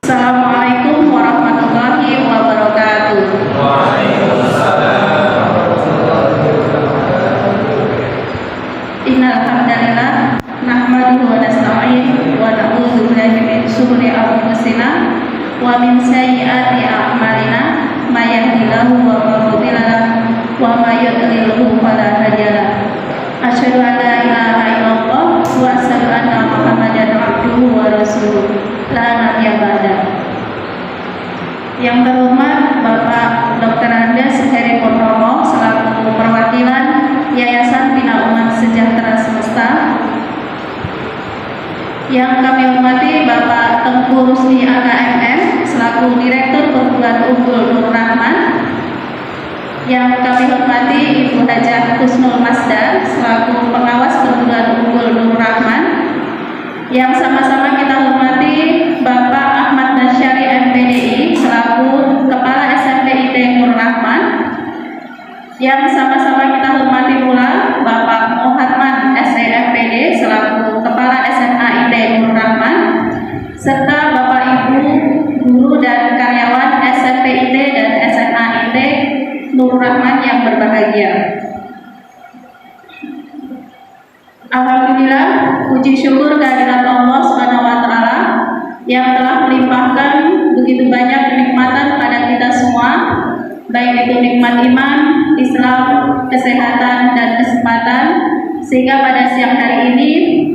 Assalamualaikum warahmatullahi wabarakatuh. Innal hamdalillah nahmaduhu wa nasta'inuhu wa na'udzu billahi min syururi anfusina wa min sayyiati a'malina may yahdihillahu fala mudilla lahu wa may yudlilhu fala hadiya lahu. Asyhadu an la ilaha illallah wa asyhadu anna Muhammadan abduhu wa rasuluh. La nabiyya ba'da. Yang terhormat Bapak Dr. Andes Heri Purnomo selaku perwakilan Yayasan Bina Umat Sejahtera Semesta. Yang kami hormati Bapak Tengku Rusdi AKMM selaku Direktur Perguruan Unggul Nur Rahman. Yang kami hormati Ibu Hajah Husnul Masdar selaku Pengawas Perguruan Unggul Nur Rahman. Yang sama-sama kita hormati Bapak Ahmad Nasyari MPDI selaku Kepala SMPIT Nur Rahman. Yang sama-sama kita hormati pula Bapak Muhammad SEMPD selaku Kepala SMAIT Nur Rahman, serta Bapak Ibu guru dan karyawan SMPIT dan SMAIT Nur Rahman yang berbahagia. Alhamdulillah, puji syukur kehadirat Allah Subhanahu wa taala yang telah melimpahkan begitu banyak kenikmatan pada kita semua, baik itu nikmat iman, Islam, kesehatan dan kesempatan, sehingga pada siang hari ini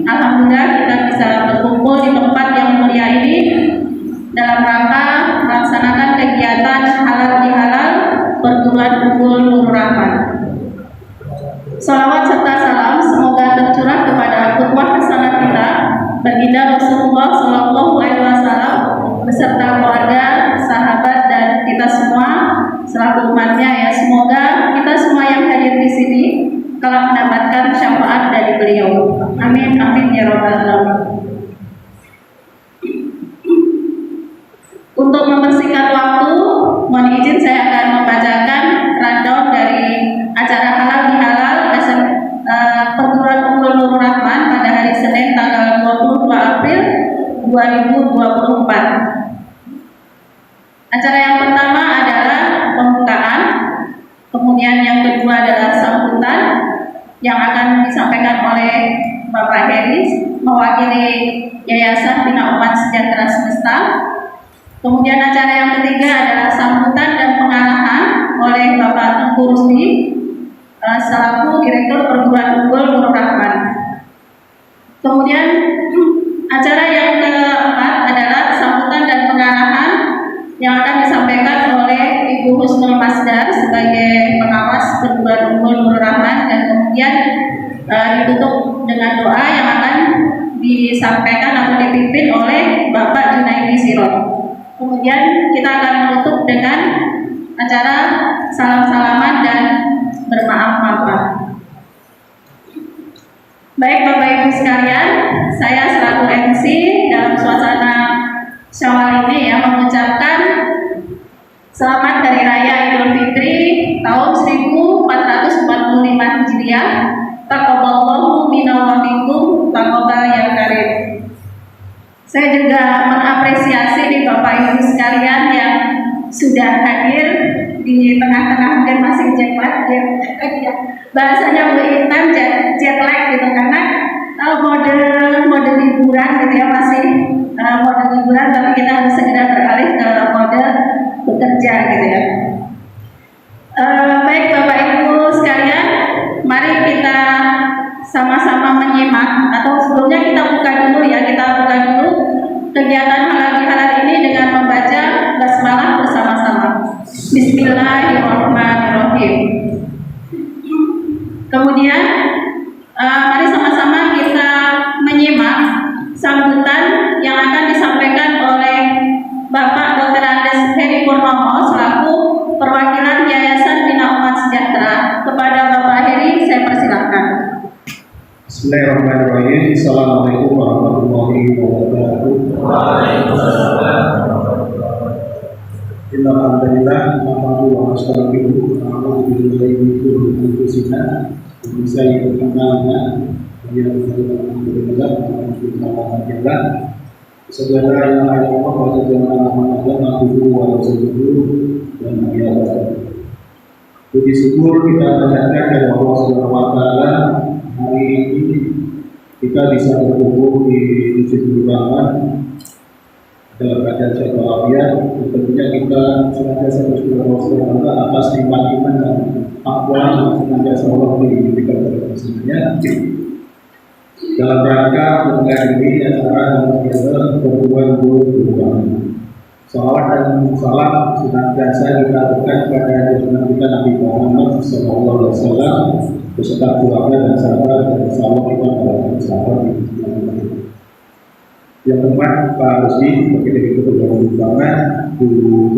alhamdulillah kita bisa berkumpul di tempat yang mulia ini dalam rangka melaksanakan kegiatan halal bihalal perguruan unggul Nur Rahman. Salawat serta salam semoga tercurah kepada qudwah hasanah kita baginda Rasulullah Shallallahu Alaihi Wasallam beserta keluarga, sahabat dan kita semua selaku umatnya ya. Semoga kita semua yang hadir di sini telah mendapatkan syafaat dari beliau. Amin amin ya rabbal alamin. Untuk mempersingkat waktu, mohon izin saya akan membacakan rundown dari acara halal bihalal perguruan unggul Nur Rahman pada hari Senin tanggal 22 April 2024. Acara yang pertama adalah pembukaan, kemudian yang kedua adalah sambutan yang akan disampaikan oleh Bapak Heri mewakili Yayasan Bina Umat Sejahtera Semesta. Kemudian acara yang ketiga adalah sambutan dan pengarahan oleh Bapak Tengku Rusdi selaku Direktur Perguruan Unggul Nur Rahman. Kemudian acara yang keempat adalah sambutan dan pengarahan yang akan disampaikan oleh Ibu Husnul Masdar sebagai pengawas Perguruan Unggul Nur Rahman, dan kemudian ditutup dengan doa yang akan disampaikan atau dipimpin oleh Bapak Junaidi Sirot. Kemudian kita akan menutup dengan acara salam-salaman dan bermaaf-maafan. Baik Bapak Ibu sekalian, saya selaku MC dalam suasana Syawal ini ya mengucapkan selamat Hari Raya Idul Fitri tahun 1445 Hijriah. Taqabbalallahu minna wa minkum taqabbal ya karim. Saya juga mengapresiasi di Bapak Ibu sekalian yang sudah hadir di tengah-tengah, mungkin masih jet lag ya. Bahasanya Bu Intan jet lag gitu, karena mode liburan gitu ya, masih mode liburan, tapi kita harus segera beralih ke mode bekerja gitu ya. Baik Bapak Ibu sekalian, mari kita sama-sama menyimak, atau sebelumnya kita buka dulu kegiatan halal bihalal ini dengan membaca basmalah bersama-sama. Bismillahirrahmanirrahim. Kemudian mari sama-sama kita menyimak sambutan yang akan disampaikan oleh Bapak Dr. Andes Heri Purnomo selaku perwakilan Yayasan Bina Umat Sejahtera. Kepada Bapak Heri saya persilakan. Bismillahirrahmanirrahim. Assalamualaikum warahmatullahi wabarakatuh. Waalaikumsalam. Alhamdulillah, nahmaduhu wa nasta'inuhu wa na'udzu billahi min shururi anfusina wa min sayyi'ati a'malina. Alhamdulillah. Segala yang ada Allah wa segala Muhammad abduhu wa rasuluhu dan nabi Allah. Puji syukur kita panjatkan kepada Allah Subhanahu wa taala, hari ini kita bisa berkumpul di Masjid Ulama dalam keadaan sehat walafiat. Tentunya kita senantiasa bersyukur Allah Subhanahu wa taala atas nikmat iman dan takwa yang senantiasa Allah diberikan kepada kita. Dalam rangka menghadiri ini acara yang pertemuan guru agama. Salawat dan salam senantiasa kita aturkan kepada junjungan kita Nabi Muhammad SAW beserta keluarga dan sahabat dan sahabat kita pada sahabat yang tepat Pak Rusdi sebagai direktur perjalanan utama, Bu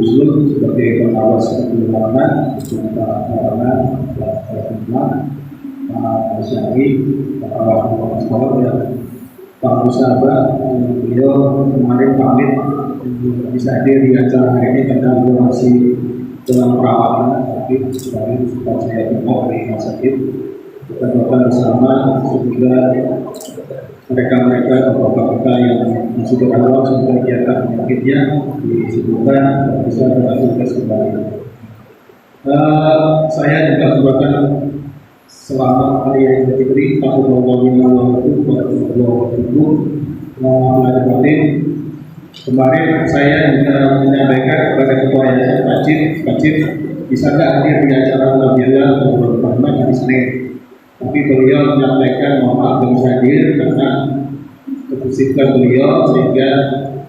Usul sebagai pengawas perjalanan, Pak Marana, Pak Imam, Pak Syari, Pak Sekolah dan Pak Musabah, beliau kemarin pamit bisa hadir di acara hari ini karena beliau masih dalam perawatan, tapi sekali sempat saya tengok di rumah sakit. Kita doakan bersama semoga mereka bapak kita yang masih berawal semoga kegiatan penyakitnya disembuhkan dan bisa beraktivitas kembali. Saya juga mengucapkan selamat hari raya Idul Fitri tahun 2020. Kemarin saya juga menyampaikan kepada Ketua Yayasan Pak Cip, bisa nggak hadir di acara Nabilah Muhammad hari Senin. Tapi beliau menyampaikan mohon maaf belum bisa hadir karena kesibukan beliau, sehingga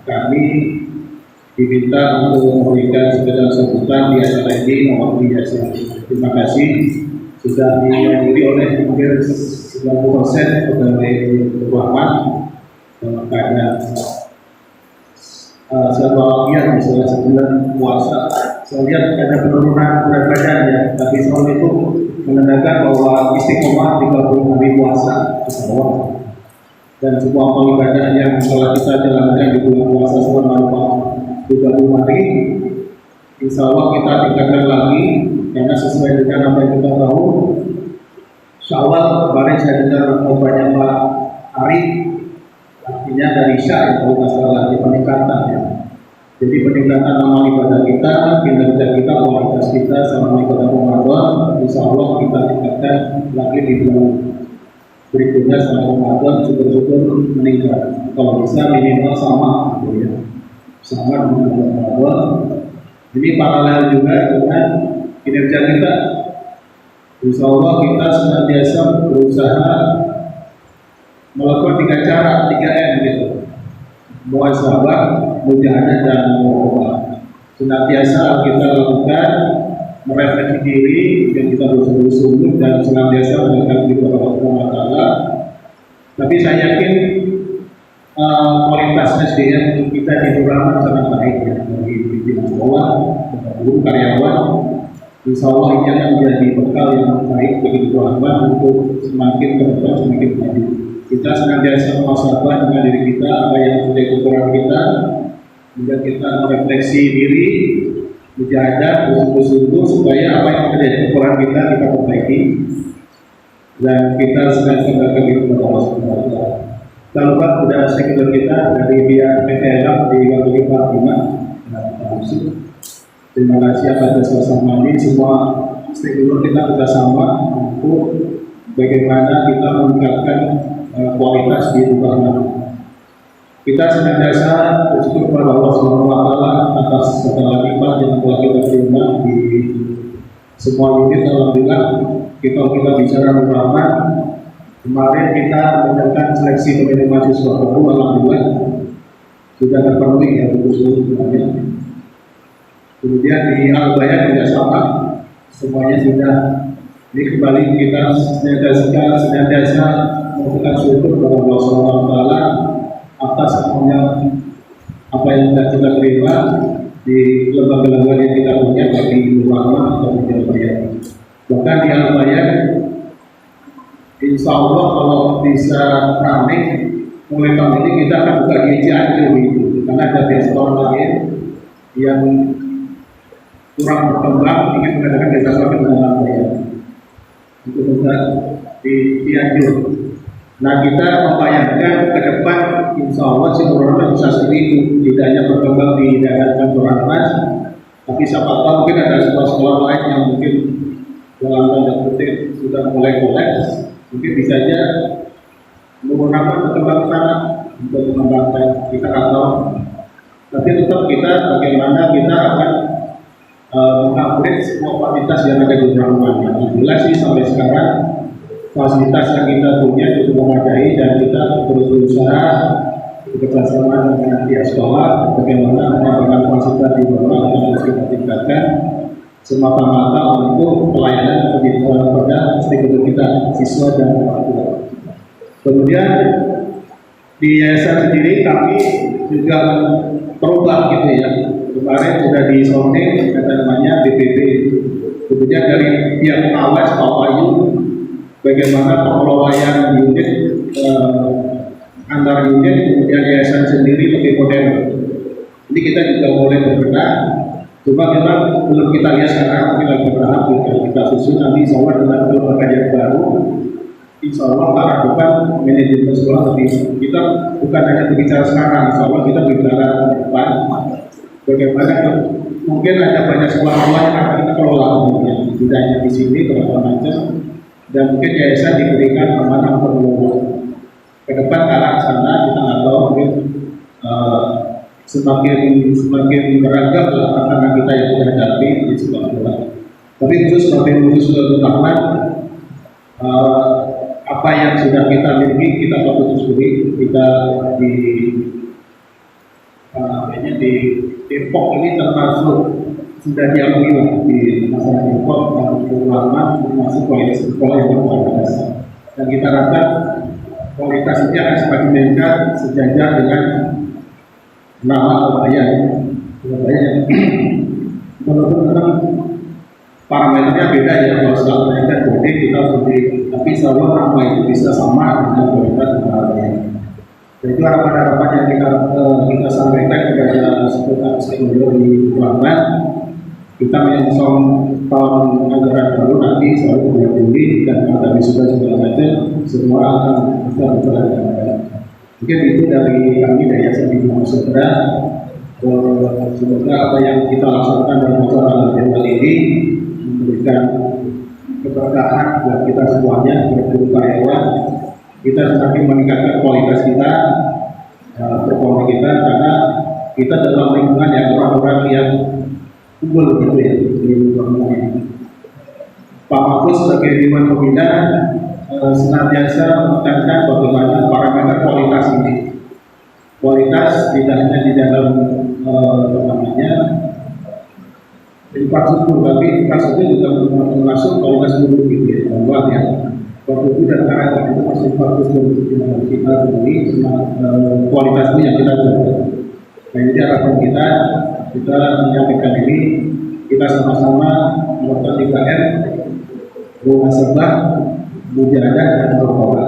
kami diminta untuk memberikan segala sambutan di acara ini. Mohon dijazi. Terima kasih sudah dihadiri oleh hampir 90% pegawai keuangan dalam keadaan sebagian misalnya sebulan puasa. Saya lihat ada penurunan berat badan ya, tapi soal itu menandakan bahwa istiqomah 30 hari puasa sesuatu dan semua ibadah yang telah kita jalankan di bulan puasa selama 30 hari, insya Allah kita tingkatkan lagi karena sesuai dengan apa yang kita tahu. Syawal kemarin saya dengar banyak Pak Ari, artinya dari Syah kalau nggak salah di peningkatan ya. Jadi peningkatan amal ibadah kita, kinerja kita, kualitas kita selama ibadah Ramadan, insya Allah kita tingkatkan lagi di bulan berikutnya selama Ramadan, syukur-syukur meningkat. Kalau bisa minimal sama, gitu ya, sama dengan Ramadan. Ini paralel juga dengan kinerja kita. Insya Allah kita senantiasa berusaha melakukan 3 cara, 3M gitu. Muhasabah, mujahadah dan muhasabah. Senantiasa kita lakukan merefleksi diri dan kita bersungguh-sungguh dan senantiasa mendekat kepada Allah Subhanahu wa taala. Tapi saya yakin kualitas SDM kita di Ulama sangat baik ya, dari pimpinan sekolah, guru, karyawan. Insya Allah ini akan menjadi bekal yang baik bagi Ulama untuk semakin ke depan semakin maju. Kita senantiasa muhasabah dengan diri kita, apa yang menjadi kekurangan kita, hingga kita merefleksi diri, mujahadah, bersungguh-sungguh supaya apa yang menjadi kekurangan kita perbaiki, dan kita senantiasa berkabung kepada Allah Subhanahu wa taala. Jangan lupa sudah stakeholder kita dari pihak PTLM di waktu Pak Bima dan Pak Yusuf. Terima kasih atas bersama ini semua stakeholder kita bersama untuk bagaimana kita meningkatkan kualitas di rumah. Kita senantiasa bersyukur kepada Allah Subhanahu wa taala atas segala nikmat yang telah kita terima di semua unit. Alhamdulillah kita bicara bersama. Kemarin kita mengadakan seleksi pemilih mahasiswa baru, alhamdulillah sudah terpenuhi ya semuanya. Kemudian di Al-Bayan juga sama, semuanya sudah. Ini kembali kita senantiasa mengucapkan syukur kepada Allah Subhanahu wa taala atas semuanya apa yang sudah kita terima di lembaga-lembaga yang kita punya, bagi ulama atau di Al-Bayan. Bahkan di Al-Bayan, insya Allah kalau bisa running mulai tahun ini kita akan buka GC Ancol itu, karena ada desa lain yang kurang berkembang ingin mengadakan desa lain dengan Al-Bayan. Itu juga di Cianjur. Nah, kita membayangkan ke depan insya Allah si Nurul bisa seperti itu, tidak hanya berkembang di daerah kantor Mas, tapi siapa tahu mungkin ada sekolah-sekolah lain yang mungkin dalam tanda kutip sudah mulai kolaps, mungkin bisa aja menggunakan berkembang ke sana untuk mengembangkan kita atau tapi tetap kita bagaimana kita akan mengupgrade semua fasilitas yang ada di Rahman. Alhamdulillah sih sampai sekarang fasilitas yang kita punya cukup memadai dan kita terus berusaha bekerjasama dengan pihak sekolah bagaimana mengembangkan fasilitas di bawah yang harus kita tingkatkan semata-mata untuk pelayanan pendidikan pada stakeholder kita, siswa dan orang tua. Kemudian di yayasan sendiri kami juga berubah gitu ya. Kemarin sudah di sounding ada namanya BPP. Kemudian dari pihak pengawas Pak Bayu bagaimana pengelolaan unit antar unit, kemudian yayasan sendiri lebih modern. Ini kita juga mulai berbenah. Coba memang belum kita lihat sekarang, kita berharap kita susun nanti insya Allah dengan kelembagaan yang baru. Insya Allah arah depan manajemen sekolah lebih kita bukan hanya berbicara sekarang, insya Allah kita berbicara ke depan. Bagaimana mungkin ada banyak sekolah-sekolah yang akan kita kelola, tidak hanya di sini berapa macam, dan mungkin yayasan diberikan amanah pengelola. Ke depan ke arah sana kita nggak tahu mungkin semakin beragam tantangan kita yang kita hadapi di sekolah. Tapi khusus sebagai khusus Rahman, apa yang sudah kita miliki kita patut syukuri. Kita di Depok ini termasuk sudah diakui di masyarakat Depok dan Rahman termasuk kualitas sekolah yang luar biasa. Dan kita harapkan kualitasnya akan semakin meningkat sejajar dengan nama Surabaya yang menurut parameternya beda ya. Kalau sekarang mereka boleh kita seperti, tapi selalu nama itu bisa sama dengan kualitas Surabaya. Dan itu harapan-harapan yang kita sampaikan kepada seputar stakeholder di Rahman. Kita menyongsong tahun anggaran baru nanti selalu berdiri dan ada wisuda segala macam, semua akan bisa berjalan dengan baik. Mungkin itu dari kami dari Yayasan Bina Saudara. Semoga apa yang kita laksanakan dalam acara Dewan ini memberikan keberkahan buat kita semuanya, buat seluruh karyawan. Kita semakin meningkatkan kualitas kita, performa kita, karena kita dalam lingkungan yang orang-orang yang unggul gitu ya di lingkungan ini. Pak Mahfud sebagai Dewan Pembina senantiasa menekankan bagaimana parameter kualitas ini. Kualitas tidak hanya di dalam infrastruktur, tapi infrastruktur juga termasuk kualitas guru gitu ya, bahwa ya waktu dan karakter itu masih infrastruktur yang kita beri, kualitas ini yang kita jaga. Nah ini harapan kita menyampaikan ini, kita sama-sama melakukan 3M, muhasabah, mujahadah dan berdoa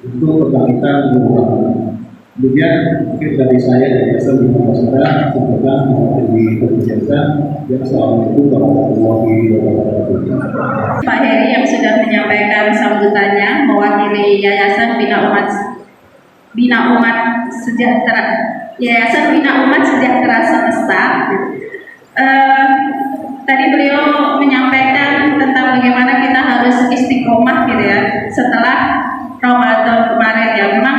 untuk kebangkitan Rahman. Kemudian mungkin dari saya dari Yayasan Bina Saudara semoga menjadi kebijakan. Assalamualaikum warahmatullahi wabarakatuh. Pak Heri yang sudah menyampaikan sambutannya mewakili Yayasan Bina Umat Sejahtera, Yayasan Bina Umat Sejahtera Semesta. Tadi beliau menyampaikan tentang bagaimana kita harus istiqomah gitu ya setelah Ramadan kemarin ya. Memang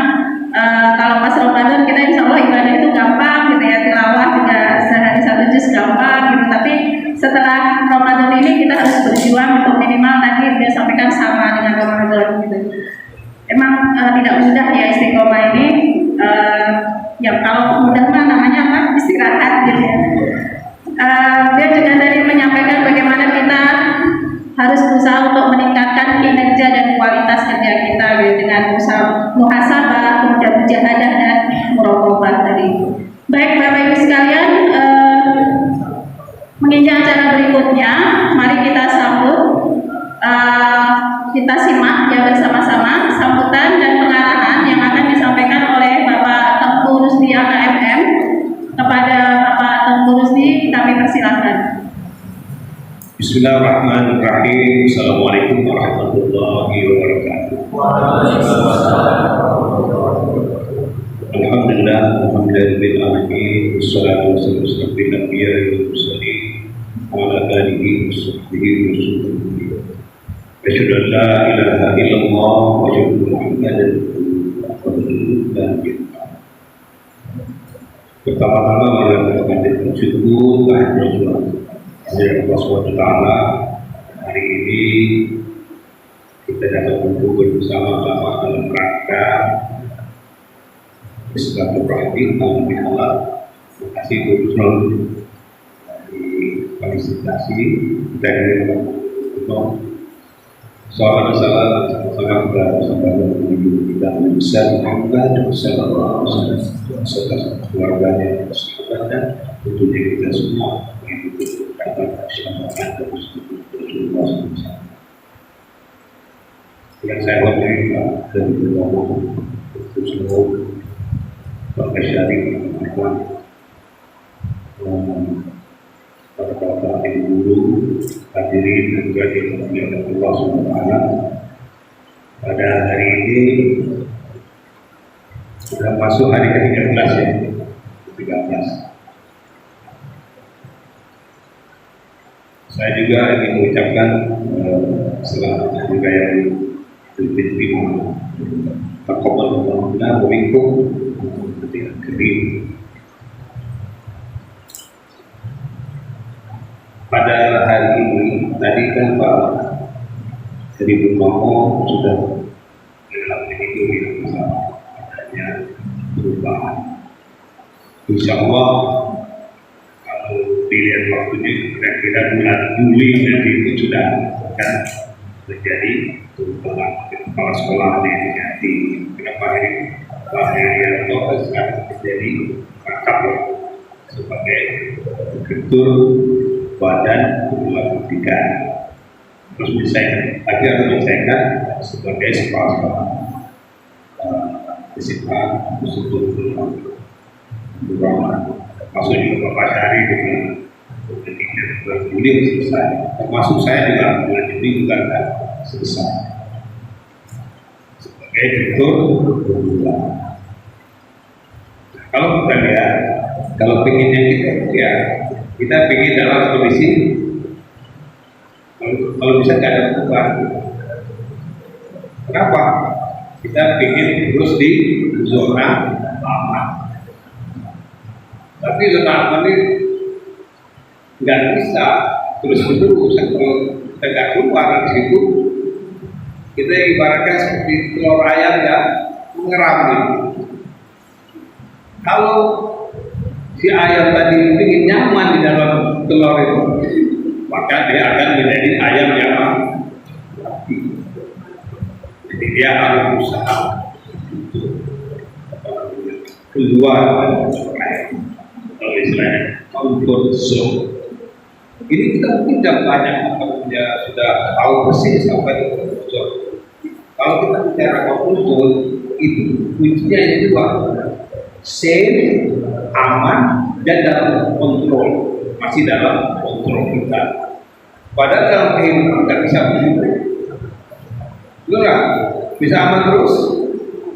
kalau pas Ramadan kita insya Allah ibadah itu gampang gitu ya, tilawah juga sehari 1 juz gampang gitu. Tapi setelah Ramadan ini kita harus berjuang untuk minimal tadi dia sampaikan sama dengan Ramadan gitu. Emang tidak mudah ya istiqomah ini. Ya kalau mudah mah namanya apa? Istirahat gitu ya. Dia juga tadi menyampaikan bagaimana kita harus berusaha untuk meningkatkan kinerja dan kualitas kerja kita gitu, dengan usaha muhasabah, kemudian mujahadah dan muraqabah tadi. Baik Bapak Ibu sekalian, menginjak acara berikutnya, mari kita sambut, kita simak ya bersama-sama sambutan dan pengarahan yang akan disampaikan oleh Bapak Tengku Rusdi AKMM. Kepada Bapak Tengku Rusdi kami persilahkan. Bismillahirrahmanirrahim. Assalamualaikum warahmatullahi wabarakatuh. Alhamdulillah. Alhamdulillah, alhamdulillah alamin, wassalatu wassalamu ala anbiya'i wal mursalin wa ala alihi wa sahbihi wa sallam. Asyhadu an la ilaha illallah wa asyhadu anna Muhammadan rasulullah. Pertama-tama marilah kita bersyukur kehadirat Allah SWT. Hari ini kita dapat berkumpul bersama-sama dalam rangka silaturahmi kami halal. Terima kasih Gubernur dari fasilitasi dari untuk salam sama-sama bersama menuju kita besar Muhammad sallallahu alaihi wasallam serta keluarganya dan tentunya kita semua mengikuti kata syafaat dan Rasulullah SAW. Yang saya hormati dan berdoa untuk seluruh Bapak Syarif para bapak ibu guru hadirin dan juga dimuliakan Allah SWT. Pada hari ini sudah masuk hari ke-13 ya, 13. Saya juga ingin mengucapkan selamat hari raya Idul Fitri. Taqabbalallahu minna wa minkum kering. Pada hari ini tadi kan Pak Heri Purnomo sudah dalam menyinggung masalah adanya perubahan. Insya Allah kalau dilihat waktunya kira-kira bulan Juli nanti itu sudah akan terjadi perubahan kepala sekolah diganti. Kenapa hari Pak Heri sekarang menjadi rangkap sebagai ketua Badan Pengelola Pendidikan, terus menyelesaikan sebagai sekolah SMA untuk masuk juga Bapak Syari dengan bulan Juli selesai, termasuk saya juga bulan Juli juga akan selesai sebagai direktur pengelola. Kalau kita lihat, kalau pengennya kita ingin dalam kondisi kalau bisa nggak ada perubahan. Kenapa? Kita ingin terus di zona aman. Tapi zona aman ini nggak bisa terus-menerus. Kalau kita nggak keluar dari situ, kita ibaratkan seperti telur ayam yang mengeram gitu. Kalau si ayam tadi ingin nyaman di dalam telur itu, maka dia akan menjadi ayam yang mati. Jadi dia harus berusaha keluar dari kalau istilahnya comfort zone. Ini kita tidak banyak dia sudah tahu persis apa itu comfort zone. Kalau kita bicara comfort zone itu kuncinya yang dua, safe, aman, dan dalam kontrol, masih dalam kontrol kita. Padahal dalam kehidupan tidak bisa begitu. Benar, bisa aman terus,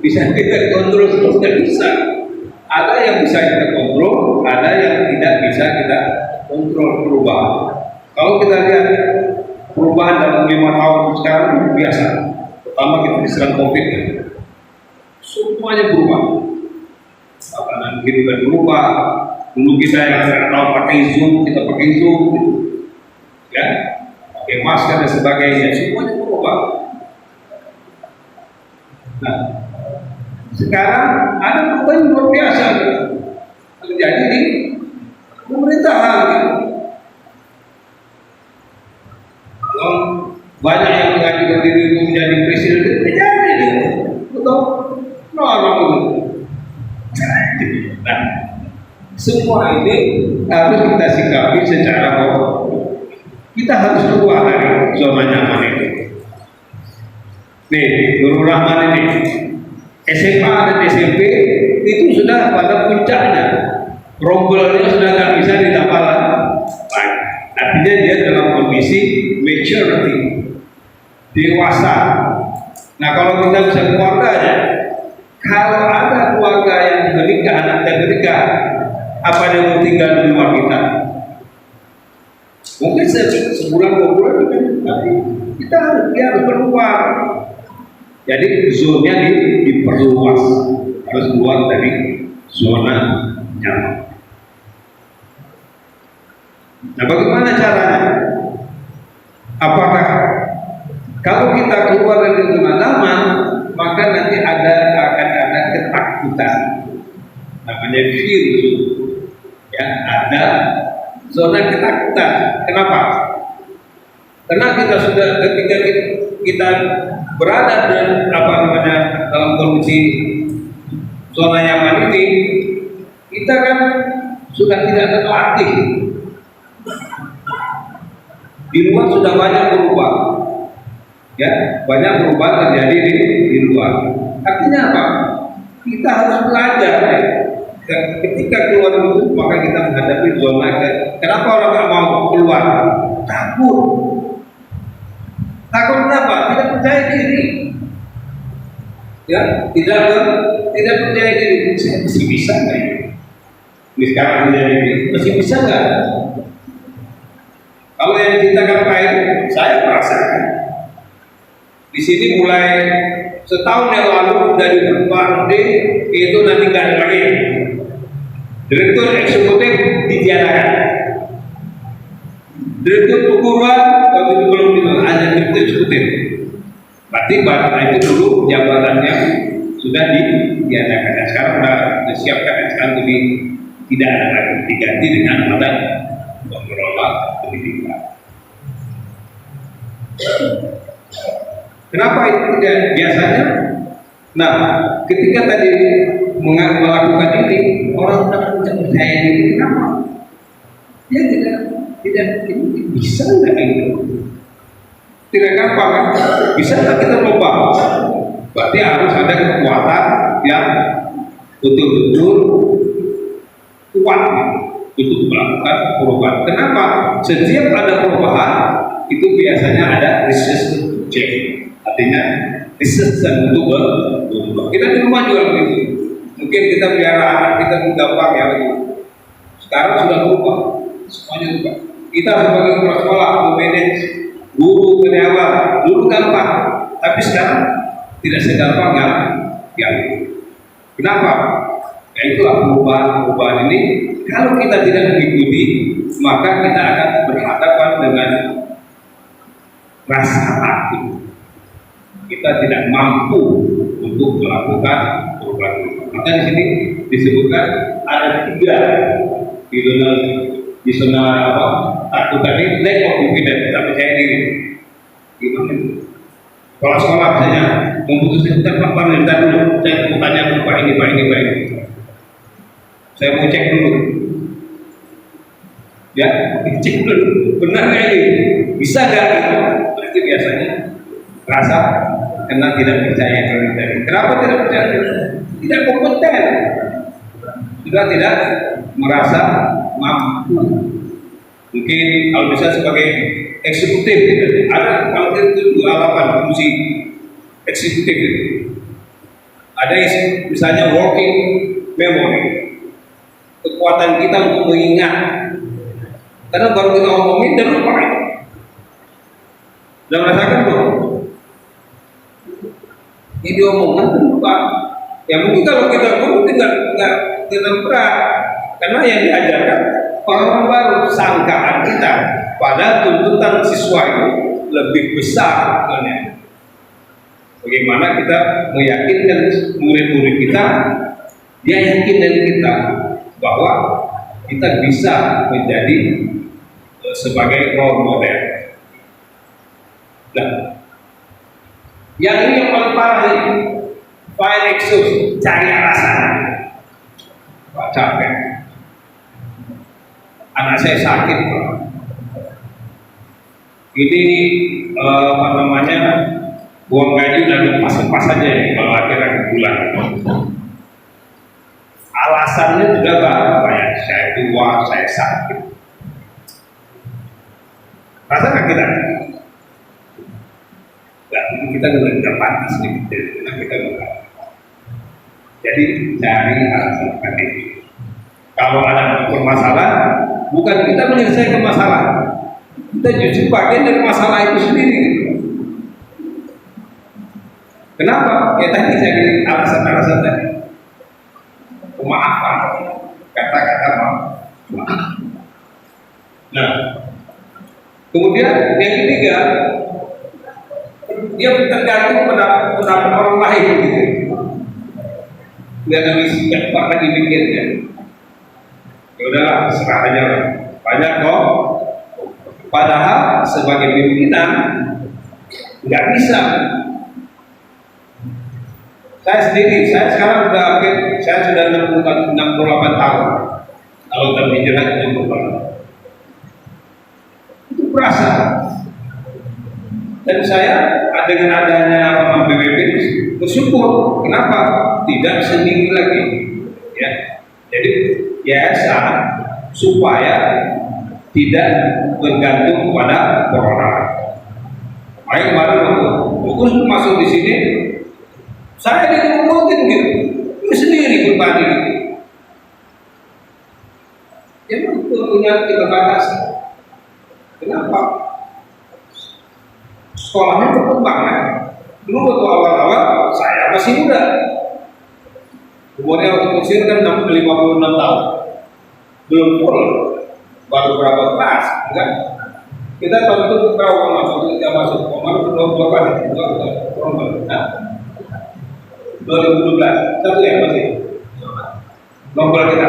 bisa kita kontrol terus, tidak bisa. Ada yang bisa kita kontrol, ada yang tidak bisa kita kontrol perubahan. Kalau kita lihat perubahan dalam 5 tahun sekarang biasa. Pertama kita diserang COVID, semuanya berubah. Tatanan kehidupan berubah. Dulu kita yang tidak tahu pakai Zoom, kita pakai Zoom, ya, pakai masker dan sebagainya, semuanya berubah. Nah, sekarang ada perubahan luar biasa terjadi di pemerintahan. Kalau banyak yang mengajukan diri untuk menjadi presiden, terjadi, betul? Nah, semua ini harus kita sikapi secara kita harus keluar dari zona nyaman itu. Nih, Nurul Rahman ini SMA dan SMP itu sudah pada puncaknya, rombolnya sudah nggak bisa ditambah lagi. Artinya dia dalam kondisi maturity, dewasa. Nah, kalau kita bisa keluarganya, Kalau ada keluarga yang menikah, anak yang menikah, apa dia mau tinggal di luar kita? Mungkin sebulan 2 bulan, tapi dia harus keluar. Jadi zonanya diperluas, harus keluar dari zona nyaman. Nah, bagaimana caranya? Apakah kalau kita keluar dari zona nyaman, maka nanti akan ada ketakutan, namanya virus. Ya, ada zona ketakutan. Kenapa? Karena kita sudah ketika kita berada dalam kondisi zona nyaman ini, kita kan sudah tidak terlatih. Di luar sudah banyak berubah, ya, banyak berubah terjadi di luar. Artinya apa? Kita harus belajar. Ya. Ketika keluar itu, maka kita menghadapi zona. Kenapa orang nggak mau keluar? Takut. Takut kenapa? Tidak percaya diri. Ya, tidak percaya diri. Saya masih bisa nggak ini? Ini sekarang menjadi masih bisa nggak? Kalau yang diceritakan lain, saya merasakan di sini mulai setahun yang lalu dari beberapa itu nanti nggak ada lagi. Direktur eksekutif ditiadakan. Direktur perguruan waktu itu belum ada direktur eksekutif. Berarti itu dulu jabatannya sudah ditiadakan. Nah, sekarang sudah disiapkan, sekarang tidak ada lagi, diganti dengan badan pengelola pendidikan. Kenapa itu tidak biasanya? Nah, ketika tadi melakukan ini, orang tidak percaya diri. Kenapa? Dia tidak bisa nggak itu? Tidak gampang kan? Bisa nggak kita lupa? Berarti harus ada kekuatan yang betul-betul kuat untuk melakukan perubahan. Kenapa? Setiap ada perubahan itu biasanya ada resistance change. Artinya resistance untuk berubah. Kita di rumah juga begitu. Mungkin kita biara anak kita gampang ya begitu. Sekarang sudah berubah, semuanya berubah. Kita sebagai kepala sekolah, memanage guru karyawan dulu gampang, tapi sekarang tidak segampang yang kenapa? Ya itulah perubahan ini. Kalau kita tidak mengikuti, maka kita akan berhadapan dengan rasa takut. Kita tidak mampu untuk melakukan perubahan. Maka di sini disebutkan ada 3 di zona takut tadi, lack of confidence, tidak percaya diri. Gimana? Kalau sekolah misalnya memutuskan Pak minta dulu, saya mau tanya Pak ini. Saya mau cek dulu. Ya, cek dulu. Benar nggak ini? Bisa nggak? Berarti biasanya rasa karena tidak percaya diri. Kenapa tidak percaya diri? Tidak kompeten. Sudah tidak merasa mampu. Mungkin kalau bisa sebagai eksekutif, ada kalau itu 28 fungsi eksekutif. Ada misalnya working memory, kekuatan kita untuk mengingat. Karena baru kita ngomongin dan lupa. Sudah merasakan belum? Ini diomongkan lupa. Ya mungkin kalau kita guru tidak berat, karena yang diajarkan orang baru, sangkaan kita pada tuntutan siswa itu lebih besar sebenarnya. Bagaimana kita meyakinkan murid-murid kita, dia yakin dari kita bahwa kita bisa menjadi sebagai role model. Nah, yang ini yang paling parah ini, find excuse, cari alasan. Pak capek, anak saya sakit, Pak. Ini buang gaji udah lepas aja ya kalau akhir bulan. Alasannya juga banyak, saya tua, saya sakit. Rasakan kita? Nah, kita nggak pantas nih, kita nggak. Jadi cari alternatif. Kalau ada permasalahan, bukan kita menyelesaikan masalah, kita justru bagian dari masalah itu sendiri. Kenapa? Ya tadi jadi alasan-alasan tadi. Pemaafan, kata-kata maaf. Nah, kemudian yang ketiga, dia tergantung pada orang lain gitu. Dia lebih sikap bahkan dimikirnya. Ya udahlah, serah aja lah. Banyak kok. Padahal sebagai pimpinan nggak bisa. Saya sendiri, saya sekarang saya sudah 68 tahun. Kalau terbicara itu berasa. Dan saya dengan adanya PBB bersyukur. Kenapa? Tidak sendiri lagi. Ya. Jadi yayasan supaya tidak bergantung pada corona. Makanya kemarin waktu masuk di sini, saya dikumpulkan gitu, itu sendiri berbagi gitu. Ya betul punya keterbatasan. Kenapa? Sekolahnya berkembang kan? Dulu waktu awal-awal saya masih muda, umurnya waktu kecil kan 56 tahun, belum full, baru berapa kelas, kan? Kita tahun itu berapa masuk? Kita masuk kemarin berapa? 2012, satu ya masih nomor kita.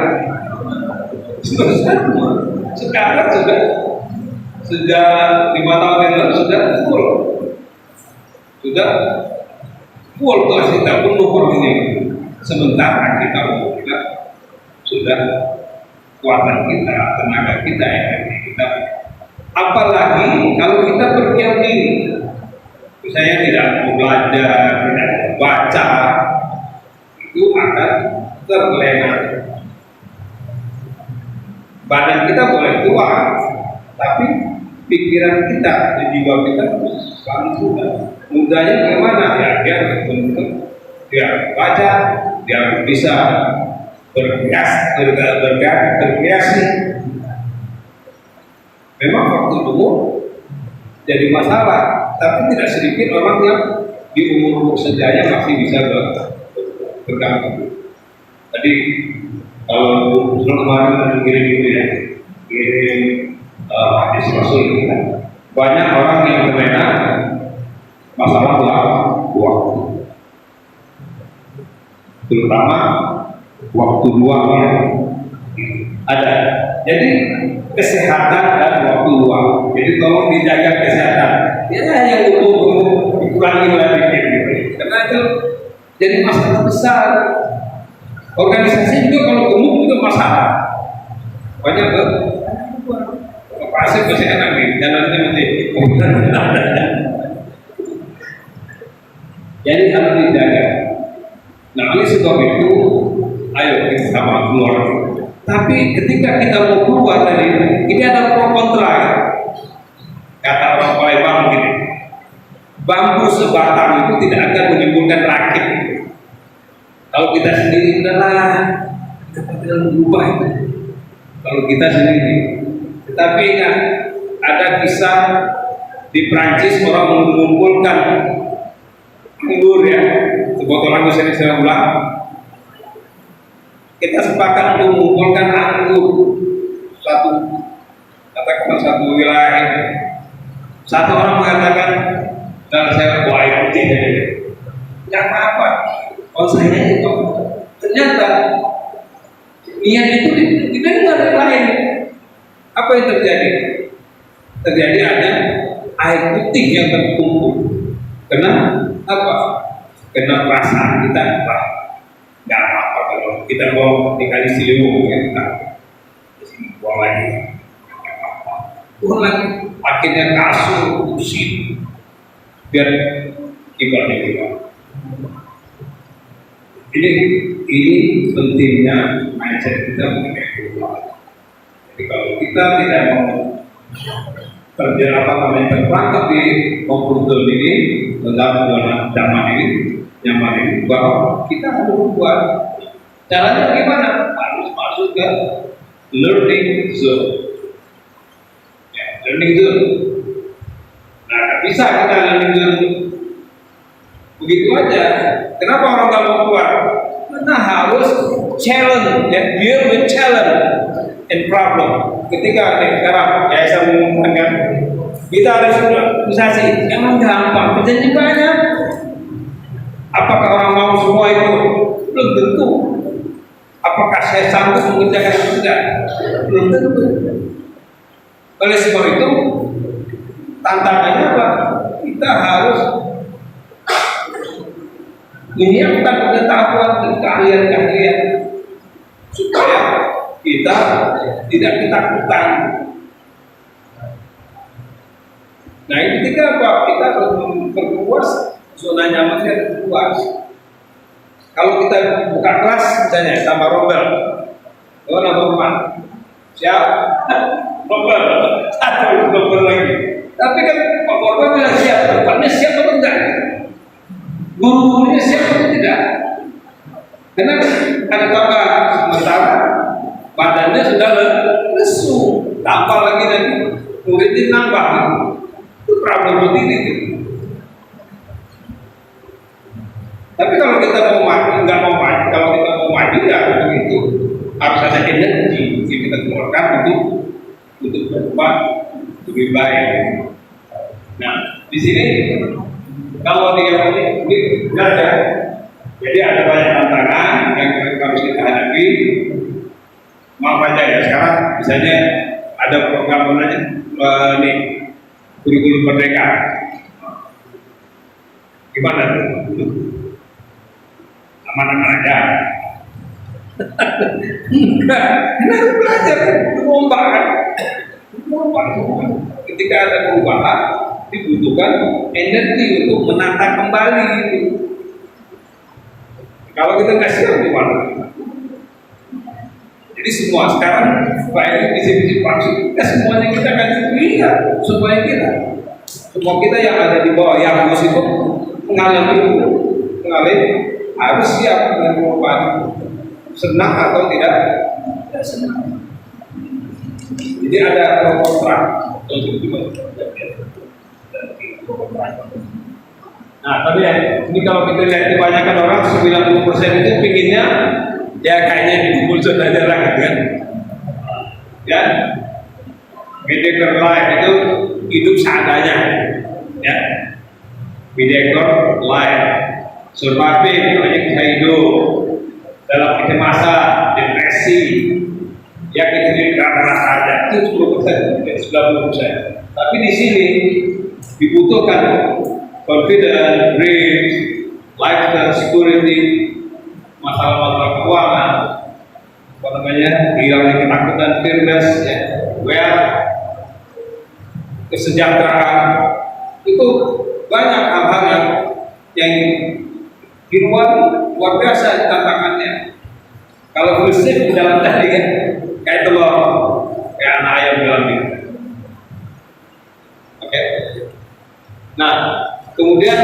Sekarang sudah 5 tahun yang lalu sudah full kelas kita penuh ini. Sementara kita sudah kekuatan kita, tenaga kita, energi kita. Apalagi kalau kita berdiam diri, misalnya tidak mau belajar, tidak mau baca, itu akan terlena. Badan kita boleh tua, tapi pikiran kita, jiwa kita selalu muda. Mudanya bagaimana? Ya dia baca, dia bisa berkreasi. Memang waktu dulu jadi masalah, tapi tidak sedikit orang yang di umur senjanya masih bisa bergabung. Tadi kalau kemarin kirim gitu ya, kirim hadis Rasul gitu kan, banyak orang yang terlena masalah waktu, terutama waktu luang ya ada. Jadi kesehatan dan waktu luang. Jadi tolong dijaga kesehatan. Ya yang dikurangi lagi gitu. Karena itu jadi masalah besar. Organisasi juga kalau gemuk juga masalah. Banyak pasti masih enak nih, jalannya masih. Jadi harus dijaga. Nah oleh sebab itu, ayo kita sama keluar. Tapi ketika kita mau keluar dari ini ada pro kontra. Kata orang Palembang begini, bambu sebatang itu tidak akan menimbulkan rakit. Kalau kita sendiri udahlah, kita tidak berubah itu. Kalau kita sendiri, tetapi ingat ada kisah di Prancis orang mengumpulkan anggur ya, sebotol anggur saya ulang. Kita sepakat untuk mengumpulkan anggur satu wilayah. Satu orang mengatakan, dan saya air putih dari yang apa? Oh saya itu ternyata niat itu didengar yang lain. Apa yang terjadi? Terjadi ada air putih yang terkumpul. Karena apa? Karena perasaan kita nggak apa-apa kalau kita mau dikali Ciliwung ya kita disini buang lagi, buang lagi. Akhirnya kasur, kursi, biar ibaratnya kita. Ini pentingnya mindset kita mengenai keluarga. Jadi kalau kita tidak mau terperangkap di komputer ini dalam zaman ini, nyaman ini, bahwa kita harus berbuat Caranya gimana? Harus masuk ke learning zone. Ya, learning zone. Nah, nggak bisa kita learning zone begitu aja. Kenapa orang nggak mau keluar? Karena harus challenge, ya, deal with challenge and problem. Ketika sekarang ya saya mengumumkan, kita harus organisasi, emang gampang, kerjanya banyak. Apakah orang mau semua itu? Belum tentu. Apakah saya sanggup mengerjakan itu? Tidak, belum tentu. Oleh sebab itu, tantangannya apa? Kita harus menyiapkan pengetahuan dan keahlian-keahlian supaya kita tidak ketakutan. Nah, ini ketika apa? Kita harus memperluas zona nyaman yang luas. Kalau kita buka kelas misalnya sama Robel, oh nomor 4, siap, Robel, atau Robel lagi. Tapi kan Pak Robel bilang siap, tempatnya siap atau enggak? Guru-gurunya siap atau tidak? Karena ada tambah sementara badannya sudah lesu, tambah lagi nanti muridnya nambah, itu problem berdiri. Tapi kalau kita mau maju, nggak mau maju, kalau kita mau maju ya begitu, harus ada energi yang kita keluarkan untuk berubah lebih baik. Nah, di sini kalau ini belajar, jadi ada banyak tantangan yang harus kita hadapi. Maaf aja ya, sekarang misalnya ada program namanya nih kurikulum merdeka. Gimana tuh? Aman-aman aja. Enggak, ini harus belajar, lomba kan. Lomba. Ketika ada perubahan, dibutuhkan energi untuk menata kembali itu. Kalau kita nggak siap gimana? Jadi semua sekarang baik visi-visi vaksin, semuanya kita akan lihat supaya semua kita yang ada di bawah yang harus itu mengalami harus siap dengan perubahan. Senang atau tidak? Tidak senang. Jadi ada kontrak untuk itu. Nah, tapi ya, ini kalau kita lihat kebanyakan orang 90% itu pinginnya ya kayaknya dikumpul zona darah kan? Ya, mediocre life itu hidup seadanya, ya. Mediocre life, surviving, banyak bisa hidup dalam kecemasan, depresi, ya kita hidup rata-rata aja itu 10%, 90%. Tapi di sini dibutuhkan confidence, dreams, lifestyle, security, masalah-masalah keuangan, apa namanya, hilangnya ketakutan, fearless, ya, wealth, kesejahteraan, itu banyak hal-hal yang di luar biasa tantangannya. Kalau prinsip di dalam tadi kan kayak telur, kayak anak ayam dalam itu. Oke. Nah, kemudian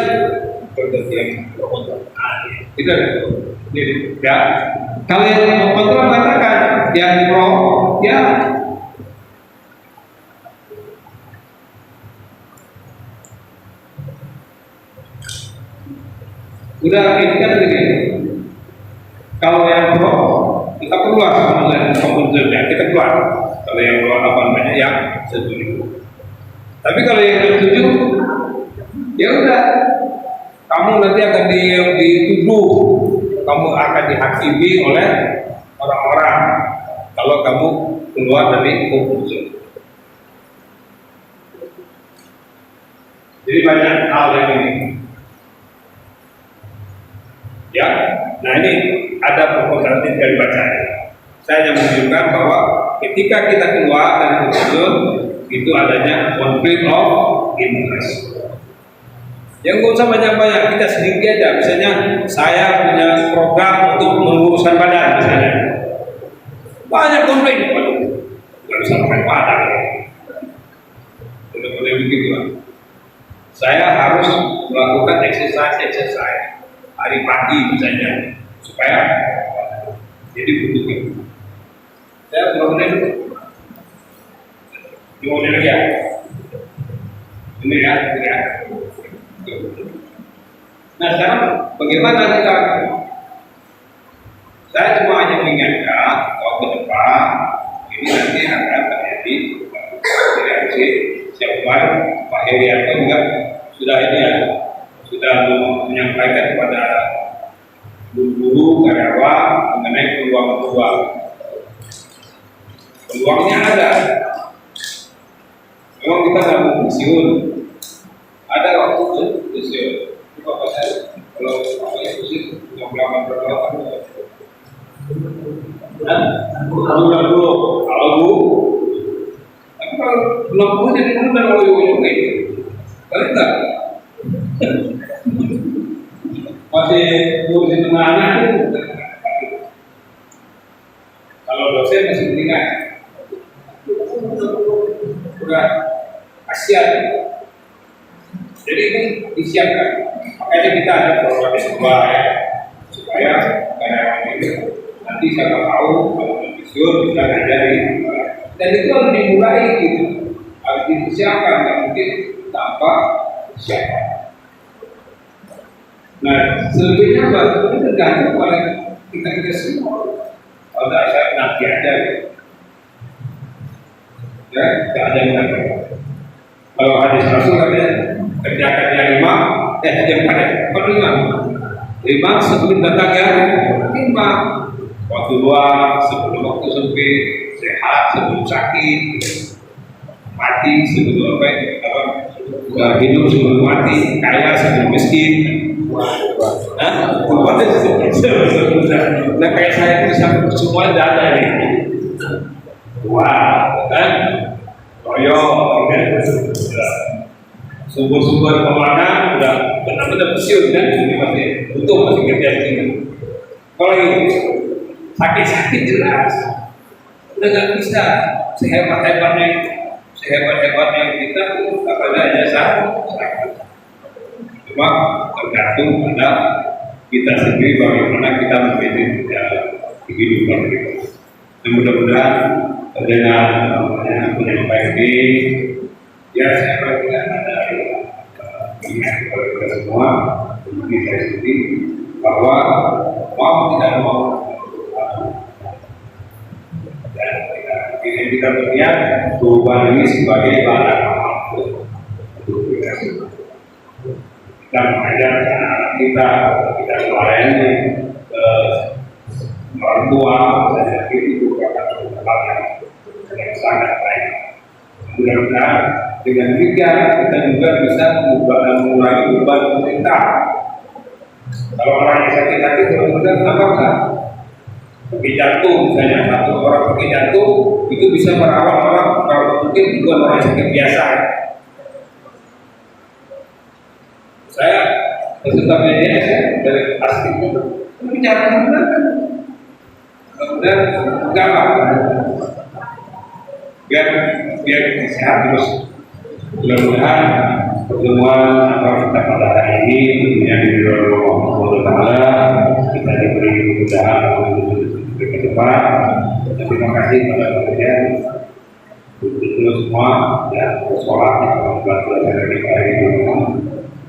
itu ya. Kalau yang kontrol katakan yang pro ya udah ini kan begini. Kalau yang pro kita keluar sama komputernya, kita keluar. Kalau yang pro apa namanya yang setuju. Tapi kalau yang setuju ya udah, kamu nanti akan dituduh, kamu akan dihakimi oleh orang-orang kalau kamu keluar dari komputer. Jadi banyak hal yang ini. Ya, nah ini ada proposal yang dari baca. Saya hanya menunjukkan bahwa ketika kita keluar dari komputer itu adanya konflik of interest. Yang nggak usah banyak-banyak, kita sedikit aja. Misalnya saya punya program untuk menguruskan badan misalnya. Banyak konflik, nggak bisa pakai badan. Boleh begitu lah. Saya harus melakukan exercise hari pagi misalnya supaya Jadi butuhnya. Saya belum dulu. Gimana lagi ya? Ini ya, ini ya. Nah sekarang bagaimana kita? Saya cuma hanya mengingatkan bahwa ke depan ini nanti akan terjadi reaksi. Siapa Pak Herianto juga sudah ini ya, sudah menyampaikan kepada guru karyawan mengenai peluang-peluang. Peluangnya ada. Memang kita nggak mau pensiun. Ada waktu itu pensiun. Bapak saya kalau saya pensiun 28 berapa? Kalau Bu, tapi kalau belum punya jadi kan udah loyo-loyo ini, kalian enggak? Masih ngurusin anak itu. Kalau dosen masih pentingan, udah kasihan. Jadi ini disiapkan, makanya kita ada program supaya karyawan ini nanti siapa tahu kalau pensiun bisa ngajari, dan itu harus dimulai gitu, harus disiapkan, nggak mungkin tanpa siapkan. Nah, selebihnya itu tergantung pada kita semua. Kalau tidak saya nanti aja, ya tidak ada yang nanti. Kalau hadis Rasul katanya kerja 5, sebelum datangnya 5. Waktu luang, sebelum waktu sempit, sehat sebelum sakit, mati sebelum hidup sebelum mati, kaya sebelum miskin. Nah kayak saya bisa semua data ini. Wah, kan? Toyo, sumber-sumber kemana udah benar-benar pensiun kan? Ini masih masih kerja di sini. Kalau ini sakit-sakit jelas, udah nggak bisa sehebat-hebatnya kita kepada jasa sakit. Cuma tergantung pada kita sendiri bagaimana kita memilih kehidupan kita. Dan mudah-mudahan dengan menyampaikan ini, ya saya berikan ada ingat kepada kita semua, bagi saya sendiri, bahwa mau tidak mau, dan kita melihat perubahan ini sebagai bahan amal untuk kita semua. Kita mengajar anak-anak kita melayani orang tua, dan itu merupakan hal yang sangat baik. Mudah-mudahan dengan demikian kita juga bisa mengurangi beban pemerintah. Kalau orang yang sakit hati, mudah-mudahan apakah sakit jantung, misalnya satu orang sakit jantung itu bisa merawat orang kalau mungkin bukan orang yang sakit biasa. Saya peserta BDS dari asli itu bicara benar kan, kemudian enggak apa, biar sehat terus. Mudah-mudahan pertemuan antara kita pada hari ini tentunya di Allah Taala kita diberi kemudahan untuk ke depan. Terima kasih pada kalian itu semua ya sholat yang belajar dari hari ini.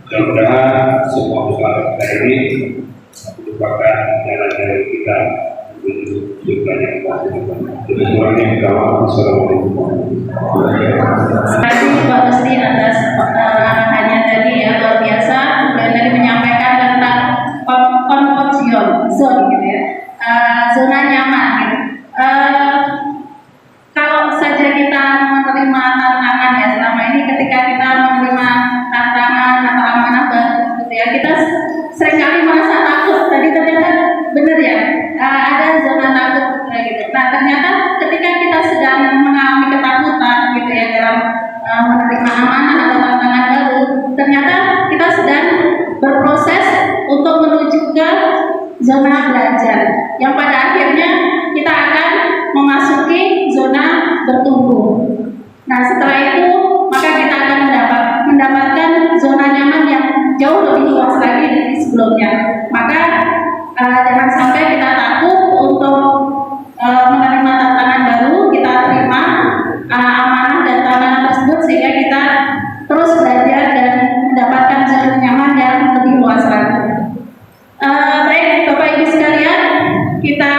Mudah-mudahan semua usaha kita ini merupakan jalan-jalan kita untuk banyak semuanya dalam. Assalamualaikum warahmatullahi wabarakatuh. Terima kasih Pak Rusdi atas arahannya tadi ya, luar biasa. Dan tadi menyampaikan tentang comfort zone gitu ya, zona nyaman gitu. Kalau saja kita menerima tantangan ya selama ini, ketika kita menerima tantangan atau amanah baru gitu ya, kita seringkali merasa takut. Tadi ternyata benar ya, ada zona takut gitu. Nah ternyata ketika kita sedang mengalami ketakutan gitu ya dalam menerima amanah atau tantangan baru, ternyata kita sedang berproses untuk menuju ke zona belajar yang pada akhirnya kita akan memasuki zona bertumbuh. Nah setelah itu maka kita akan mendapatkan zona nyaman yang jauh lebih luas lagi dari sebelumnya. Maka jangan sampai kita takut untuk sehingga kita terus belajar dan mendapatkan zona nyaman yang lebih luas lagi. Baik Bapak Ibu sekalian, kita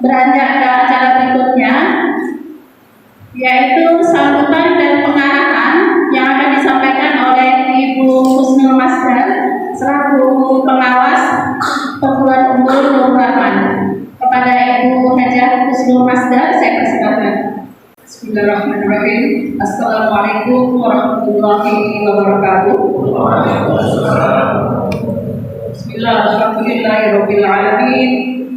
beranjak ke acara berikutnya, yaitu sambutan dan pengarahan yang akan disampaikan oleh Ibu Husnul Masdar selaku pengawas perguruan unggul Nurul Rahman. Kepada Ibu Hajah Husnul Masdar, saya persilakan. Bismillahirrahmanirrahim. Assalamualaikum warahmatullahi wabarakatuh. Bismillahirrahmanirrahim.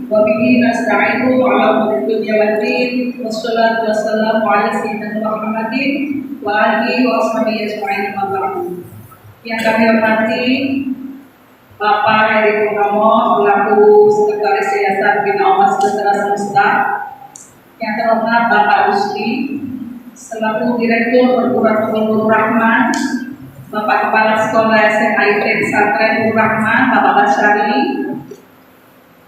Wa bihi nasta'inu ala umuri dunya waddin. Wassalatu wassalamu ala sayyidina Muhammadin wa alihi wa ashabihi ajma'in. Yang kami hormati Bapak Heri Purnomo selaku Sekretaris Yayasan Bina Umat Sejahtera Semesta, yang terhormat Bapak Rusdi selaku Direktur Perguruan Tinggi Nurul Rahman, Bapak Kepala Sekolah SMA IT Pesantren Nurul Rahman Bapak Basyari,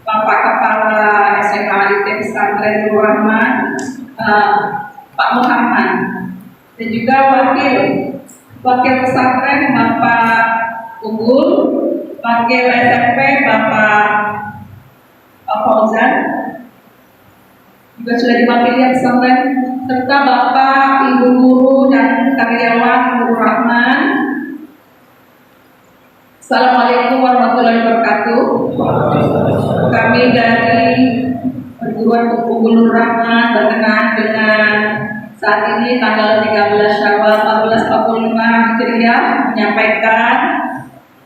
Bapak Kepala SMA IT Pesantren Nurul Rahman Pak Muhammad, dan juga Wakil Pesantren Bapak Unggul, Wakil SMP Bapak Fauzan, juga sudah diwakili pesantren, serta Bapak, Ibu guru dan karyawan Nurul Rahman. Assalamualaikum warahmatullahi wabarakatuh. Kami dari Perguruan Unggul Nurul Rahman berkenan dengan saat ini tanggal 13 Syawal 1445 Hijriah menyampaikan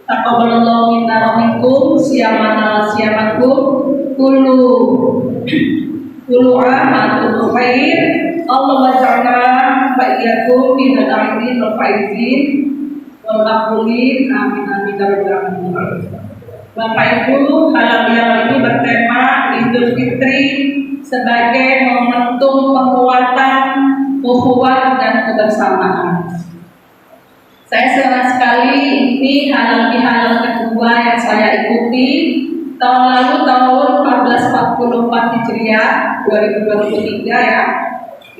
taqabbalallahu minna wa minkum siyamana siyamakum kullu amal khair. Allah ja'ala wa iyyakum minal aidin wal faizin wal maqbulin. Amin amin ya rabbal alamin. Bapak Ibu, halal ini bertema Idul Fitri sebagai momentum penguatan ukhuwah dan kebersamaan. Saya senang sekali ini halal kedua yang saya ikuti. Tahun lalu tahun 1444 Hijriah 2023 ya,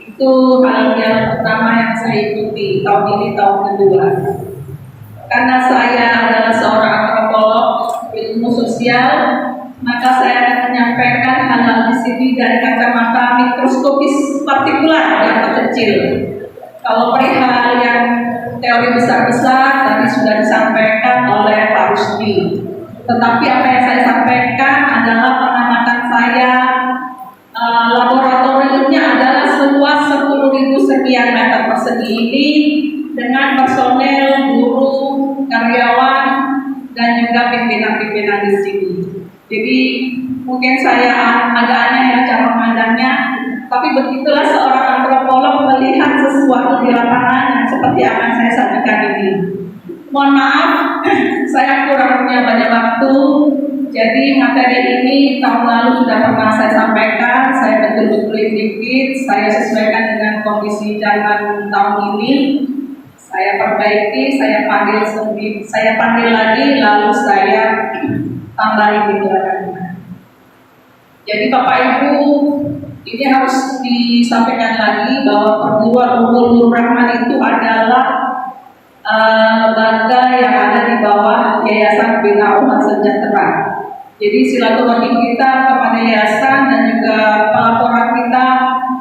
itu halal pertama yang saya ikuti. Tahun ini tahun kedua. Karena saya adalah seorang antropolog ilmu sosial, maka saya akan menyampaikan hal-hal di sini dari kacamata mikroskopis partikular yang terkecil. Kalau perihal yang teori besar-besar tadi sudah disampaikan oleh Pak Rusdi. Tetapi apa yang saya sampaikan adalah pengamatan saya. Laboratoriumnya adalah seluas 10.000 sekian meter persegi ini dengan personel, guru, karyawan, dan juga pimpinan-pimpinan di sini. Jadi mungkin saya agak aneh ya cara memandangnya, tapi begitulah seorang antropolog melihat sesuatu di lapangan yang seperti akan saya sampaikan ini. Mohon maaf, saya kurang punya banyak waktu. Jadi materi ini tahun lalu sudah pernah saya sampaikan. Saya betul-betul dikit, saya sesuaikan dengan kondisi zaman tahun ini. Saya perbaiki, saya panggil lagi, lalu saya tambahi penjelasannya. Jadi Bapak Ibu, ini harus disampaikan lagi bahwa Perguruan Unggul Nurul Rahman itu adalah lembaga yang ada di bawah Yayasan Bina Umat Sejahtera. Jadi silaturahmi kita kepada yayasan dan juga pelaporan kita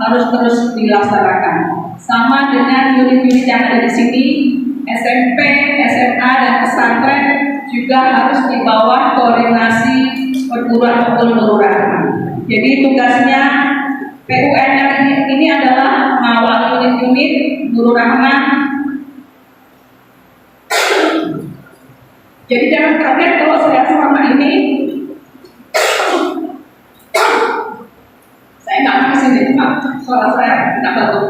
harus terus dilaksanakan. Sama dengan unit-unit yang ada di sini, SMP, SMA, dan pesantren juga harus di bawah koordinasi Perguruan Unggul Nurul Rahman. Jadi tugasnya PUNR ini adalah mengawal unit-unit Nurul Rahman. Jadi jangan kaget kalau saya selama ini saya nggak mau kesini, suara saya tidak batuk.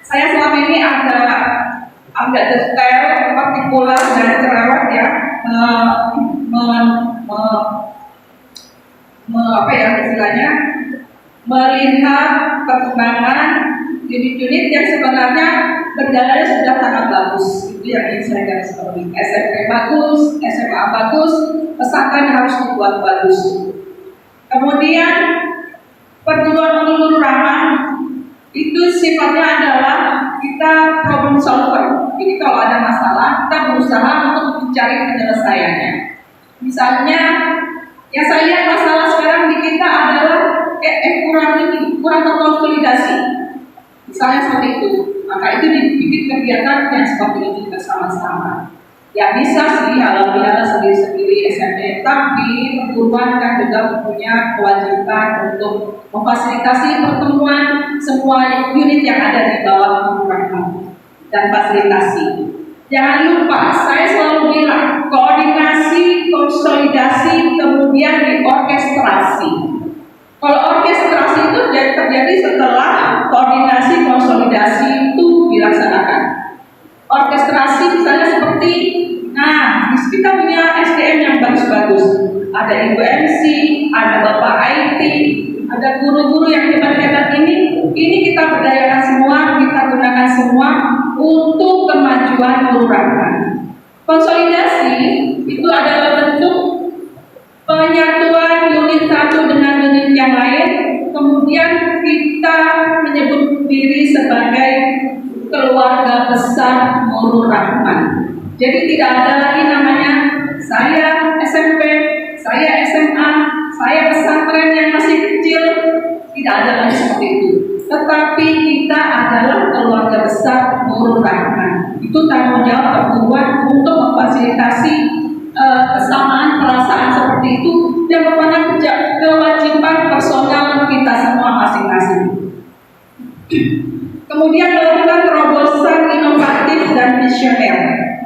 Saya selama ini agak detail, partikular dan cerewet ya, istilahnya melihat perkembangan unit-unit yang sebenarnya berjalannya sudah sangat bagus. Itu yang ingin saya garis bawahi. SMP bagus, SMA bagus, pesantren harus dibuat bagus. Kemudian Perguruan Unggul Nurul Rahman itu sifatnya adalah kita problem solver. Jadi kalau ada masalah, kita berusaha untuk mencari penyelesaiannya. Misalnya, yang saya lihat masalah sekarang di kita adalah kurang terkonsolidasi. Misalnya seperti itu. Maka itu dibikin kegiatan yang seperti ini bersama-sama. Ya bisa sih halal-bihalal sendiri-sendiri SMP, tapi perguruan kan juga punya kewajiban untuk memfasilitasi pertemuan semua unit yang ada di bawah perguruan dan fasilitasi. Jangan lupa, saya selalu bilang koordinasi, konsolidasi, kemudian diorkestrasi. Kalau orkestrasi itu terjadi setelah koordinasi, konsolidasi itu dilaksanakan. Orkestrasi misalnya seperti, kita punya SDM yang bagus-bagus, ada Ibu MC, ada Bapak IT, ada guru-guru yang hebat-hebat ini kita berdayakan semua, kita gunakan semua untuk kemajuan kelurahan. Konsolidasi itu adalah bentuk penyatuan unit satu dengan unit yang lain, kemudian kita menyebut diri sebagai keluarga besar Nurul Rahman. Jadi tidak ada lagi namanya saya SMP, saya SMA, saya pesantren yang masih kecil, tidak ada lagi seperti itu. Tetapi kita adalah keluarga besar Nurul Rahman. Itu tanggung jawab perguruan untuk memfasilitasi kesamaan perasaan seperti itu dan merupakan kewajiban personal kita semua masing-masing. Kemudian melakukan terobosan inovatif dan visioner.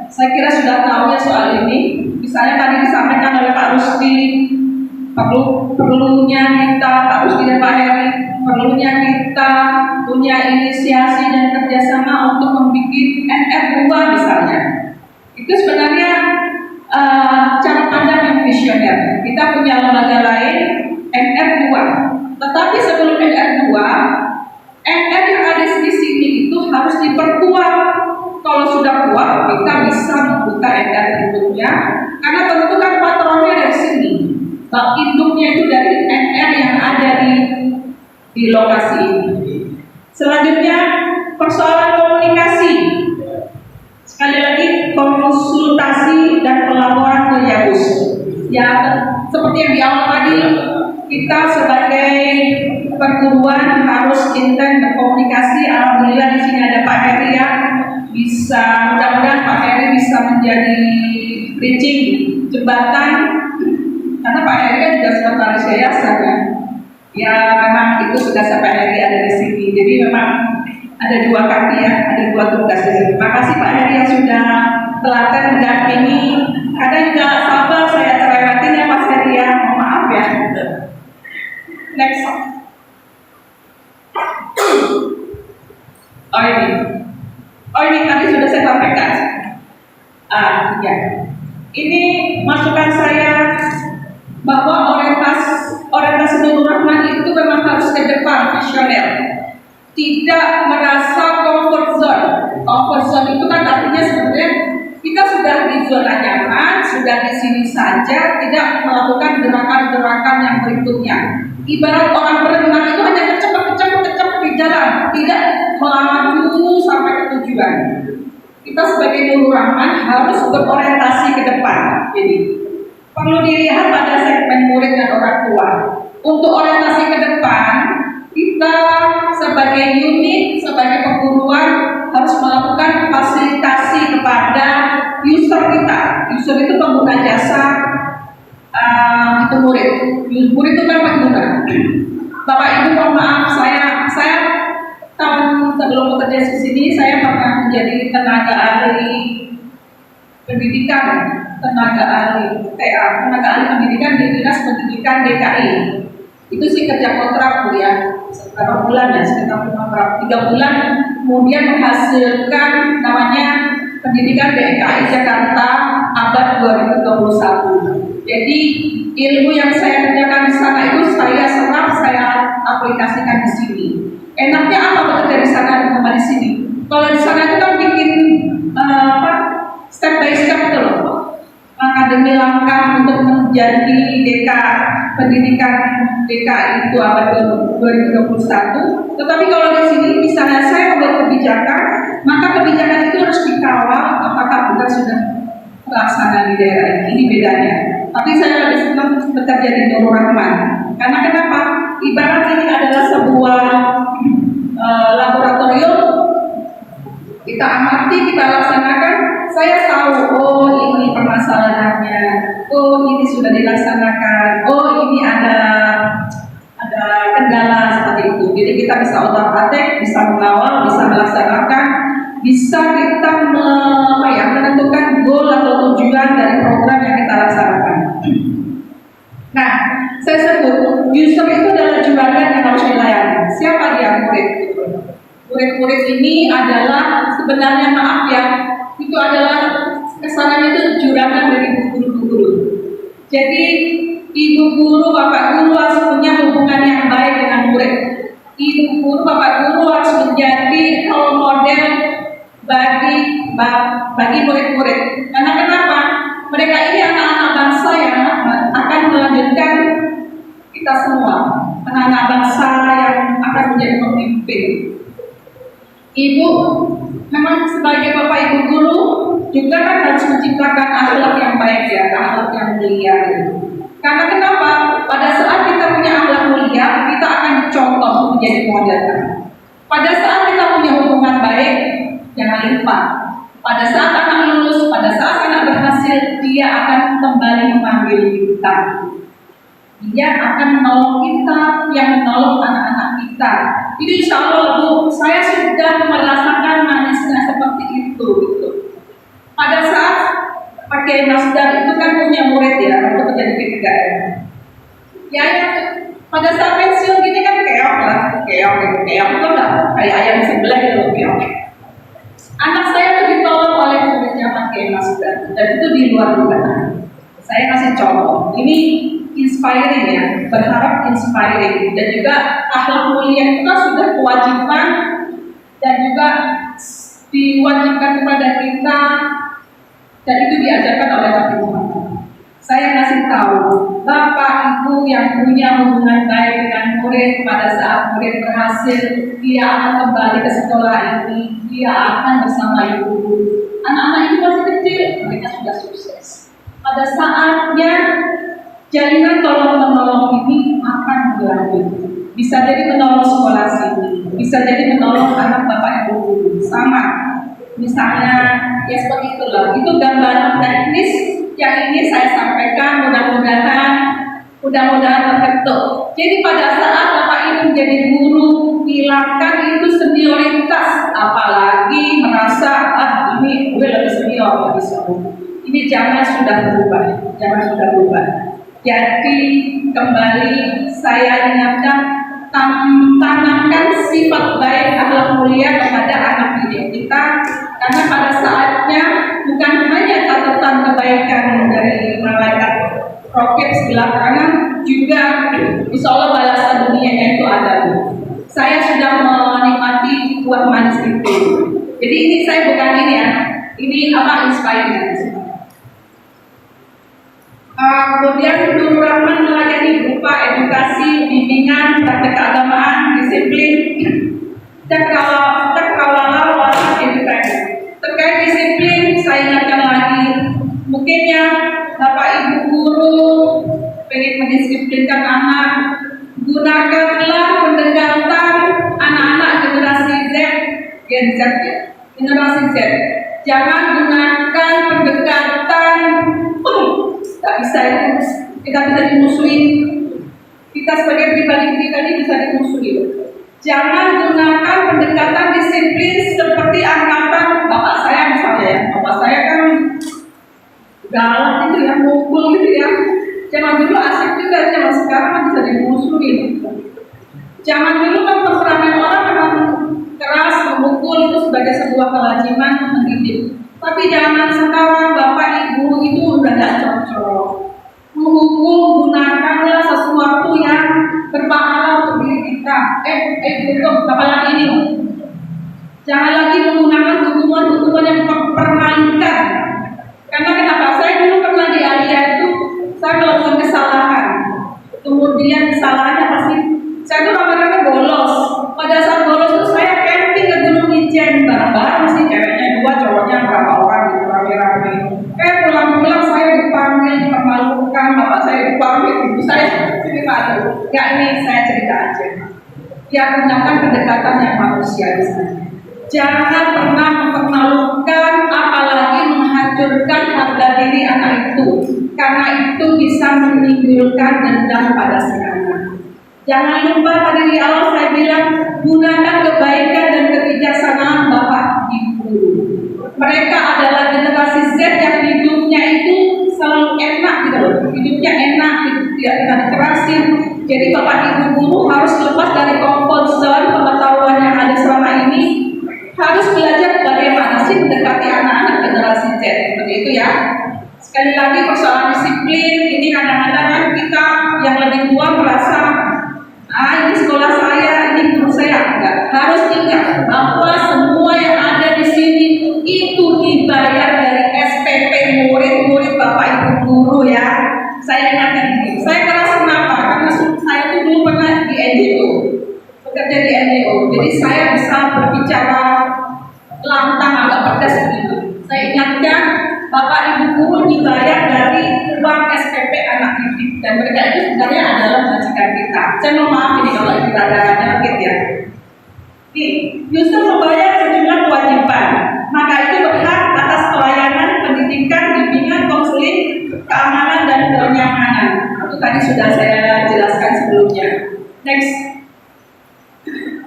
Saya kira sudah tahu ya soal ini. Misalnya tadi disampaikan oleh Pak Rusdi, perlunya kita, Pak Rusdi dan Pak Heri, perlunya kita punya inisiasi dan kerjasama untuk membuat NR2 misalnya. Itu sebenarnya cara pandang yang visioner. Kita punya lembaga lain, NR2. Tetapi sebelum NR2, NR yang ada di sini itu harus diperkuat. Kalau sudah kuat, kita bisa membuka NR berikutnya. Karena tentu kan patronnya dari sini. Bak induknya itu dari NR yang ada di lokasi ini. Selanjutnya, persoalan komunikasi. Sekali lagi, konsultasi dan pelaporan ke Yabus. Ya, seperti yang di awal tadi, kita sebagai perguruan harus intens berkomunikasi. Alhamdulillah di sini ada Pak Heri ya, bisa mudah-mudahan Pak Heri bisa menjadi bridging jembatan, karena Pak Heri kan juga sekretaris yayasan kan. Ya memang itu tugas Pak Heri ada di sini. Jadi memang ada dua kaki ya, ada dua tugas di sini. Terima kasih Pak Heri yang sudah telaten mendampingi. Kadang juga sabar saya cerewetin ya Mas Heri ya, mohon maaf ya. Next. Oh ini tadi sudah saya sampaikan. Ya. Ini masukan saya bahwa orientasi Nurul Rahman itu memang harus ke depan, visioner. Tidak merasa comfort zone. Comfort zone itu kan artinya sebenarnya kita sudah di zona nyaman, sudah di sini saja, tidak melakukan gerakan-gerakan yang berikutnya. Ibarat orang berenang itu hanya kecep di jalan, tidak melangkah dulu sampai ke tujuan. Kita sebagai Nurul Rahman harus berorientasi ke depan. Jadi perlu dilihat pada segmen murid dan orang tua. Untuk orientasi ke depan, kita sebagai unit, sebagai perguruan harus melakukan fasilitasi kepada user kita. User itu pengguna jasa, itu murid. Murid itu kan pengguna. Bapak Ibu mohon maaf, saya tahun sebelum bekerja di sini saya pernah menjadi tenaga ahli pendidikan, tenaga ahli pendidikan di Dinas Pendidikan DKI. Itu sih kerja kontrak Bu ya, beberapa bulan ya, sekitar 3 bulan, kemudian menghasilkan namanya Pendidikan DKI Jakarta abad 2021. Jadi ilmu yang saya kerjakan di sana itu saya serap, saya aplikasikan di sini. Enaknya apa bekerja di sana sama di sini? Kalau di sana itu kan bikin step by step itu loh, langkah demi langkah untuk menjadi pendidikan DKI itu abad 2021. Tetapi kalau di sini misalnya saya membuat kebijakan, maka kebijakan itu harus dikawal apakah benar sudah terlaksana di daerah ini. Ini bedanya. Tapi saya lebih senang bekerja di Nurul Rahman. Karena kenapa? Ibarat ini adalah sebuah laboratorium, kita amati, kita laksanakan. Saya tahu, oh ini permasalahannya, oh ini sudah dilaksanakan, oh ini ada kendala seperti itu. Jadi kita bisa otak-atik, bisa mengawal, bisa melaksanakan, bisa kita menentukan goal atau tujuan dari program yang kita laksanakan. Nah, saya sebut user itu adalah juragan yang harus dilayani. Siapa dia? Murid. Murid-murid ini adalah sebenarnya, maaf ya, itu adalah kesannya itu juragan dari guru-guru. Jadi ibu guru, bapak guru harus punya hubungan yang baik dengan murid. Ibu guru, bapak guru harus menjadi role model bagi murid-murid. Karena kenapa? Mereka ini anak-anak bangsa yang akan melanjutkan kita semua. Anak-anak bangsa yang akan menjadi pemimpin. Ibu memang sebagai bapak ibu guru juga kan harus menciptakan akhlak yang baik ya, akhlak yang mulia. Karena kenapa? Pada saat kita punya akhlak mulia, kita akan dicontoh menjadi model. Pada saat kita punya hubungan baik, jangan lupa. Pada saat anak lulus, pada saat anak berhasil, dia akan kembali memanggil kita. Dia akan menolong kita, yang menolong anak-anak kita. Itu insya Allah, Bu, saya sudah merasakan manisnya seperti itu. Gitu. Pada saat pakai Nasdaq itu kan punya murid ya, untuk menjadi PPKM. Ya, pada saat pensiun gini kan keok lah, keok itu lah, kayak ayam sebelah gitu, keok. Anak saya tuh ditolong oleh muridnya pakai Nasdaq, dan itu di luar dugaan. Saya kasih contoh, ini inspiring ya, berharap inspiring, dan juga akhlak mulia itu sudah kewajiban dan juga diwajibkan kepada kita, dan itu diajarkan oleh Nabi Muhammad. Saya kasih tahu, bapak ibu yang punya hubungan baik dengan murid, pada saat murid berhasil, dia akan kembali ke sekolah ini, dia akan bersama ibu. Anak-anak itu masih kecil, mereka sudah sukses. Pada saatnya jalinan tolong-menolong ini akan berlanjut. Bisa jadi menolong sekolah sini, bisa jadi menolong anak bapak ibu, sama. Misalnya, ya seperti itulah. Itu gambaran teknis yang ini saya sampaikan. Mudah-mudahan terketuk. Jadi pada saat bapak ibu menjadi guru, hilangkan itu senioritas, apalagi merasa ini gue lebih senior, lebih seru. Ini jangan sudah berubah. Jadi kembali saya ingatkan, tanamkan sifat baik akhlak mulia kepada anak didik kita, karena pada saatnya bukan hanya catatan kebaikan dari malaikat roket sebelah kanan, juga insya Allah balasan dunianya itu ada. Saya sudah menikmati buah manis itu. Jadi ini saya bukan ini ya, ini apa inspiring. Kemudian Nurul Rahman melayani berupa edukasi, bimbingan, praktek keagamaan, disiplin, cakrawala, wawasan edukasi. Terkait disiplin, saya ingatkan lagi, mungkinnya bapak ibu guru pengen mendisiplinkan anak, gunakanlah pendekatan anak-anak generasi Z. Jangan gunakan pendekatan tak bisa itu, kita bisa dimusuhi. Kita sebagai pribadi bisa dimusuhi. Jangan gunakan pendekatan disiplin seperti angkatan bapak saya misalnya ya. Bapak saya kan galak gitu ya, mukul gitu ya. Zaman dulu asik juga, zaman sekarang kan bisa dimusuhi. Zaman dulu kan peperangan orang memang keras, memukul itu sebagai sebuah kelaziman mendidik. Tapi zaman sekarang bapak ibu itu udah gak cocok. Menghukum, gunakanlah sesuatu yang berpahala untuk diri kita. Untuk apalagi ini. Jangan lagi menggunakan hukuman-hukuman yang mempermainkan. Karena kenapa? Saya dulu pernah di Alia itu, saya melakukan kesalahan. Kemudian kesalahannya pasti, saya tuh rame-rame bolos. Pada ya gunakan pendekatan yang manusiawi saja. Jangan pernah mempermalukan, apalagi menghancurkan harga diri anak itu, karena itu bisa menimbulkan dendam pada si anak. Jangan lupa tadi di awal saya bilang, gunakan kebaikan dan kebijaksanaan Bapak Ibu. Mereka adalah generasi Z yang hidupnya itu selalu enak gitu loh. Hidupnya enak, tidak dikerasin. Jadi Bapak Ibu guru harus lepas dari comfort zone pengetahuan yang ada selama ini, harus belajar bagaimana sih mendekati anak-anak generasi Z. Seperti itu ya. Sekali lagi persoalan disiplin ini kadang-kadang kan kita yang lebih tua merasa ini sekolah saya, ini guru saya. Enggak, harus ingat bahwa semua yang ada di sini itu dibayar dari SPP murid-murid Bapak Ibu guru ya. Saya ingatkan ini. Saya keras kenapa? Karena saya itu dulu pernah di NGO, bekerja di NGO. Jadi saya bisa berbicara lantang agak pedas begitu. Saya ingatkan Bapak Ibu guru dibayar dari uang SPP anak didik, dan mereka itu sebenarnya adalah majikan kita. Saya mau maaf ini kalau itu ada nyelkit ya. Justru membayar sejumlah kewajiban, maka itu berhak atas pelayanan pendidikan, bimbingan, konseling, keamanan dan kenyamanan. Itu tadi sudah saya jelaskan sebelumnya. Next.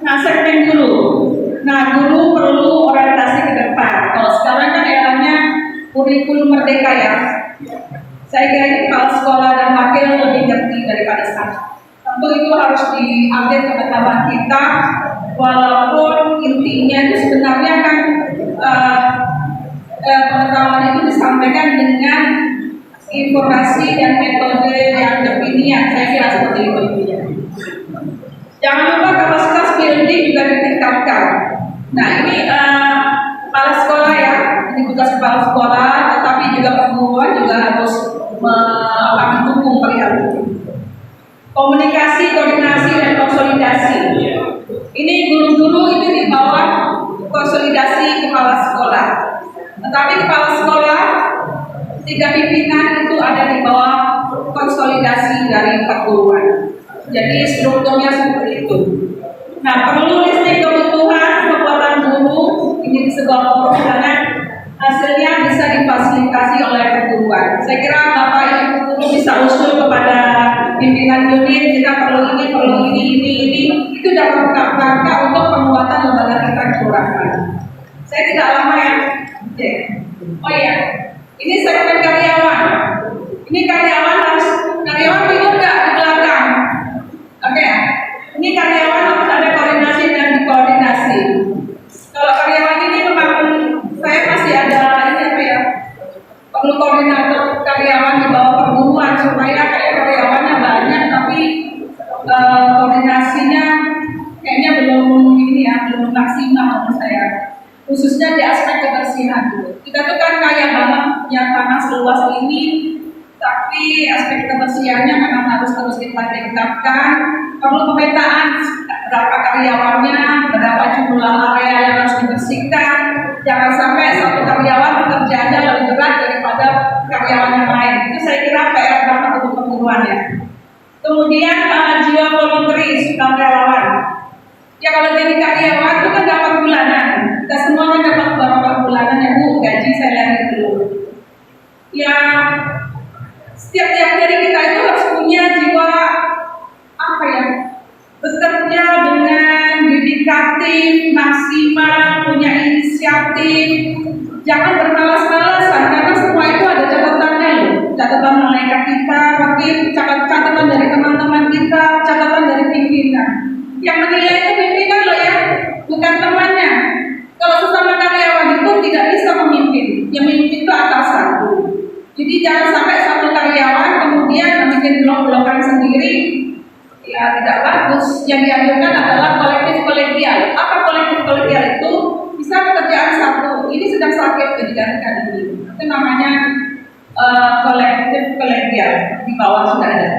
Nah, segmen guru. Nah, guru perlu orientasi ke depan. Kalau sekarang kan eranya kurikulum merdeka ya. Saya kira ini kepala sekolah dan wakil lebih ngerti daripada saya. Tentu itu harus diupdate pengetahuan kita, walaupun intinya itu sebenarnya kan pengetahuan itu disampaikan dengan informasi dan metode yang kekinian. Saya kira seperti itu intinya. Jangan lupa kapasitas building juga ditingkatkan. Nah ini kepala sekolah ya, ini tugas kepala sekolah, tetapi juga perguruan juga harus mendukung perihal itu. Komunikasi, koordinasi, dan konsolidasi. Ini guru-guru itu di bawah konsolidasi kepala sekolah. Tetapi kepala sekolah, 3 pimpinan itu ada di bawah konsolidasi dari perguruan. Jadi strukturnya seperti itu. Nah, perlu listing kebutuhan kekuatan guru ini di sebuah perusahaan, hasilnya bisa difasilitasi oleh perguruan. Saya kira Bapak Ibu guru bisa usul kepada pimpinan unit, kita perlu ini, itu dalam rangka untuk penguatan lembaga kita kelurahan. Saya tidak lama ya. Oke. Oh iya, ini segmen karyawan. Ini karyawan bingung nggak di belakang? Oke, ini karyawan harus ada koordinasi dan dikoordinasi. Kalau karyawan ini memang saya masih ada ini apa ya? Perlu koordinator karyawan di bawah perguruan supaya kayak karyawannya banyak, tapi koordinasinya kayaknya belum ini ya, belum maksimal menurut saya. Khususnya di aspek kebersihan dulu. Kita tuh kan kaya banget yang tanah seluas ini, tapi aspek kebersihannya memang harus terus kita tingkatkan. Perlu pemetaan berapa karyawannya, berapa jumlah area yang harus dibersihkan. Jangan sampai satu karyawan pekerjaannya lebih berat daripada karyawan yang lain. Itu saya kira PR banget untuk perguruan ya. Kemudian jiwa volunteeris karyawan. Ya kalau jadi karyawan itu kan dapat bulanan. Kita semuanya dapat beberapa bulanan ya Bu, gaji saya lihat dulu. Ya setiap dari kita itu harus punya jiwa apa ya, bekerja dengan dedikatif, maksimal, punya inisiatif, jangan bermalas-malasan karena semua itu ada catatannya loh, catatan malaikat kita, mungkin catatan dari teman-teman kita, catatan dari pimpinan. Yang menilai itu pimpinan loh ya, bukan temannya. Kalau sesama karyawan itu tidak bisa memimpin, yang memimpin itu atasan. Jadi jangan sampai satu karyawan kemudian bikin blok-blokan sendiri, ya tidak bagus. Yang dianjurkan adalah kolektif kolegial. Apa kolektif kolegial itu? Bisa pekerjaan satu, ini sedang sakit digantikan ini. Itu namanya kolektif kolegial, di bawah sudah ada.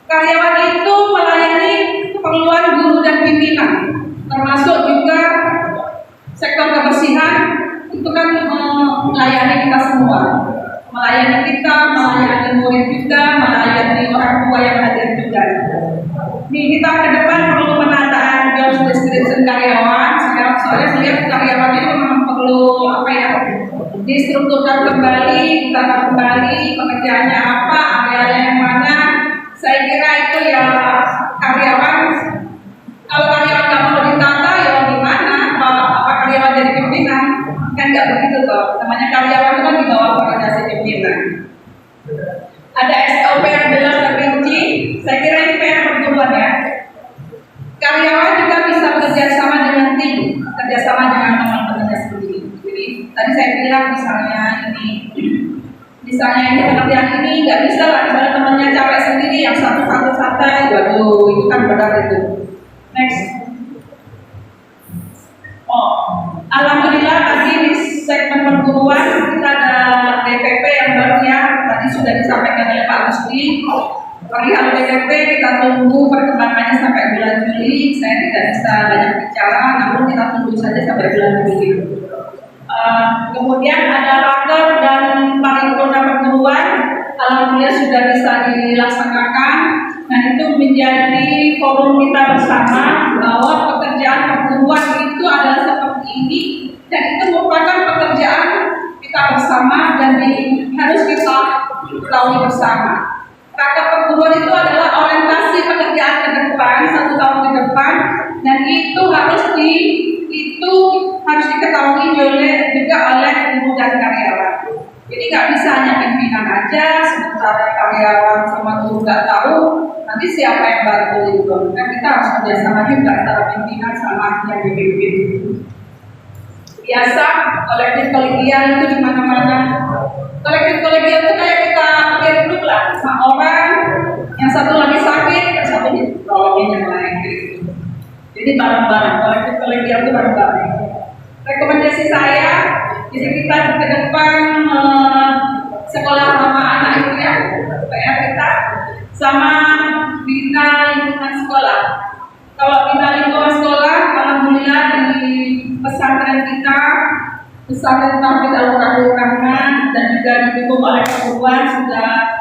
Karyawan itu melayani keperluan guru dan pimpinan, termasuk juga sektor kebersihan. Itu kan melayani kita semua. Melayani kita, melayani murid juga, melayani orang tua yang hadir juga. Nih kita ke depan perlu menata karyawan, soalnya melihat karyawan itu memang perlu apa ya, distrukturkan kembali, ditata kembali pekerjaannya apa, areanya yang mana. Saya kira itu ya karyawan. Kalau karyawan nggak mau ditata, ya gimana? Apa karyawan jadi pimpinan? Kan nggak begitu toh. Namanya karyawan itu kan di bawah koordinasi pimpinan. Ada SOP yang jelas terperinci. Saya kira ini PR pertumbuhan ya. Karyawan juga bisa kerjasama dengan tim, kerjasama dengan teman-temannya sendiri. Jadi tadi saya bilang misalnya ini pekerjaan ini nggak bisa lah, misalnya temannya capek sendiri, yang satu santai, waduh itu kan berat itu. Next. Alhamdulillah tadi di segmen perguruan kita ada DPP yang baru ya, tadi sudah disampaikan oleh Pak Rusdi. Perihal DPP kita tunggu perkembangannya sampai bulan Juli. Saya tidak bisa banyak bicara, namun kita tunggu saja sampai bulan Juli. Kemudian ada raker dan paripurna perguruan, alhamdulillah sudah bisa dilaksanakan. Nah itu menjadi forum kita bersama bahwa pekerjaan perguruan itu adalah seperti ini, dan itu merupakan pekerjaan kita bersama dan harus kita ketahui bersama. Raker perguruan itu adalah orientasi pekerjaan ke depan, 1 tahun ke depan, dan itu harus diketahui juga oleh guru dan karyawan. Jadi nggak bisa hanya pimpinan aja, sementara karyawan sama guru nggak tahu, nanti siapa yang bantu itu? Kan kita harus kerjasama juga antara pimpinan sama yang dipimpin. Biasa kolektif kolegial itu di mana-mana. Kolektif kolegial itu kayak kita peer group lah, sama orang yang satu lagi sakit, yang satu ditolongin yang lain gitu. Jadi bareng-bareng, kolektif kolegial itu bareng-bareng. Rekomendasi saya, jadi kita ke depan sekolah ramah anak itu ya, PR kita, sama bina lingkungan sekolah. Kalau bina lingkungan sekolah, alhamdulillah di pesantren kita, pesantren Tauhid Al-Quran Rahman dan juga didukung oleh perguruan sudah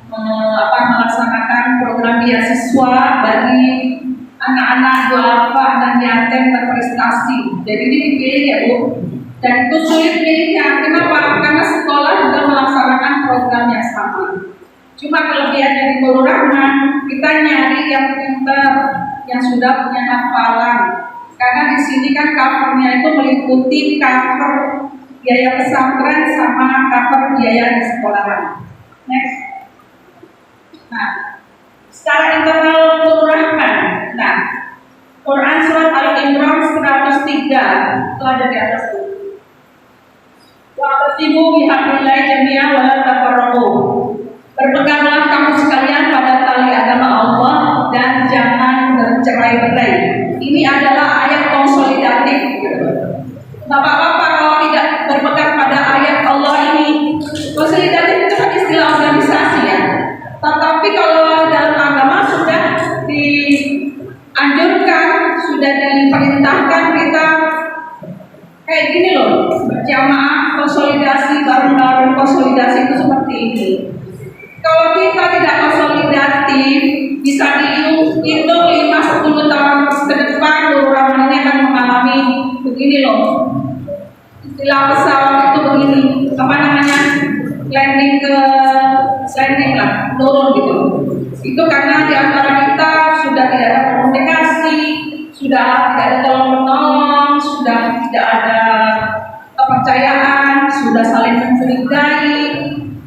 melaksanakan program beasiswa bagi anak-anak duafa dan yatim berprestasi. Jadi ini dipilih ya Bu, dan itu sulit pilihnya. Kenapa? Karena sekolah juga melaksanakan program yang sama. Cuma kelebihannya di Nurul Rahman, kita nyari yang pintar, yang sudah punya hafalan. Karena di sini kan covernya itu meliputi cover biaya pesantren sama cover biaya di sekolahan. Next. Nah, secara internal Nurul Rahman. Nah, Quran surat Al-Imran 103 itu ada di atas itu. Wa'tasimu bihablillahi jami'an wa la tafarraqu. Berpeganglah kamu sekalian pada tali agama Allah dan jangan bercerai-berai. Ini adalah ayat konsolidatif. Bapak-bapak kalau tidak berpegang pada ayat Allah ini, konsolidatif itu kan istilah organisasi ya. Tetapi kalau dalam agama sudah dianjurkan, sudah diperintahkan kita kayak gini loh, berjamaah, konsolidasi, bareng-bareng konsolidasi itu seperti ini. Kalau kita tidak konsolidatif, bisa dihitung 5-10 tahun ke depan, Nurul Rahman ini akan mengalami begini loh. Istilah pesawat itu begini, apa namanya? Landing lah, turun gitu. Itu karena di antara kita sudah tidak ada komunikasi, sudah tidak ada tolong-menolong, sudah tidak ada kepercayaan, sudah saling mencurigai,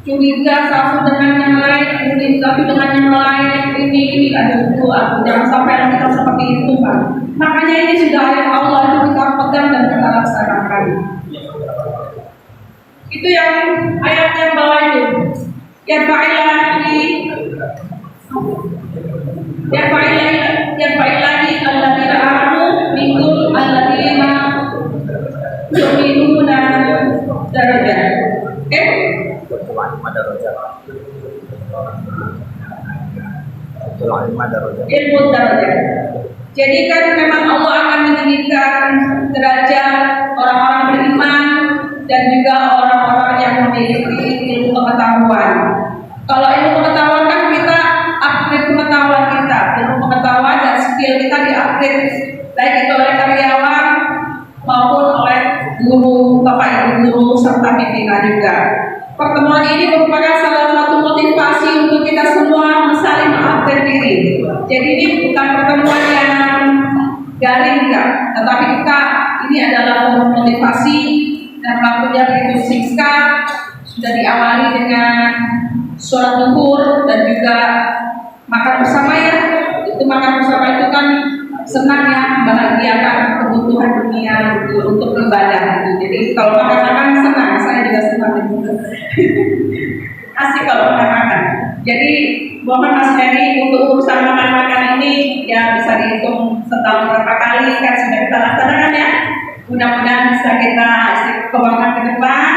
curiga satu dengan yang lain, curiga dengan yang lain, ini aduh, jangan sampai kita seperti itu Pak. Makanya ini sudah ayat Allah itu kita pegang dan kita laksanakan. Itu yang ayat yang bawah itu. Yang fa'ilahi alladhina amanu minkum alladhina yu'minuna darajat. Oke? Ilmu darajat. Jadi kan memang Allah akan meninggikan derajat orang-orang beriman dan juga orang-orang yang memiliki ilmu pengetahuan. Kalau ilmu pengetahuan kan kita upgrade pengetahuan kita, ilmu pengetahuan dan skill kita di-upgrade, baik itu oleh karya kita juga. Pertemuan ini merupakan salah satu motivasi untuk kita semua saling mengupdate diri. Jadi ini bukan pertemuan yang garing enggak, tetapi ini adalah motivasi dan waktunya begitu singkat, sudah diawali dengan sholat zuhur dan juga makan bersama ya. Itu makan bersama itu kan senang ya, membahagiakan kebutuhan dunia untuk ibadah. Jadi kalau makan-makan senang, saya juga senang itu. Asik kalau makan-makan. Jadi mohon Mas Ferry untuk urusan makan-makan ini ya bisa dihitung setahun berapa kali kan sudah kita laksanakan ya. Mudah-mudahan bisa kita istiqomah ke depan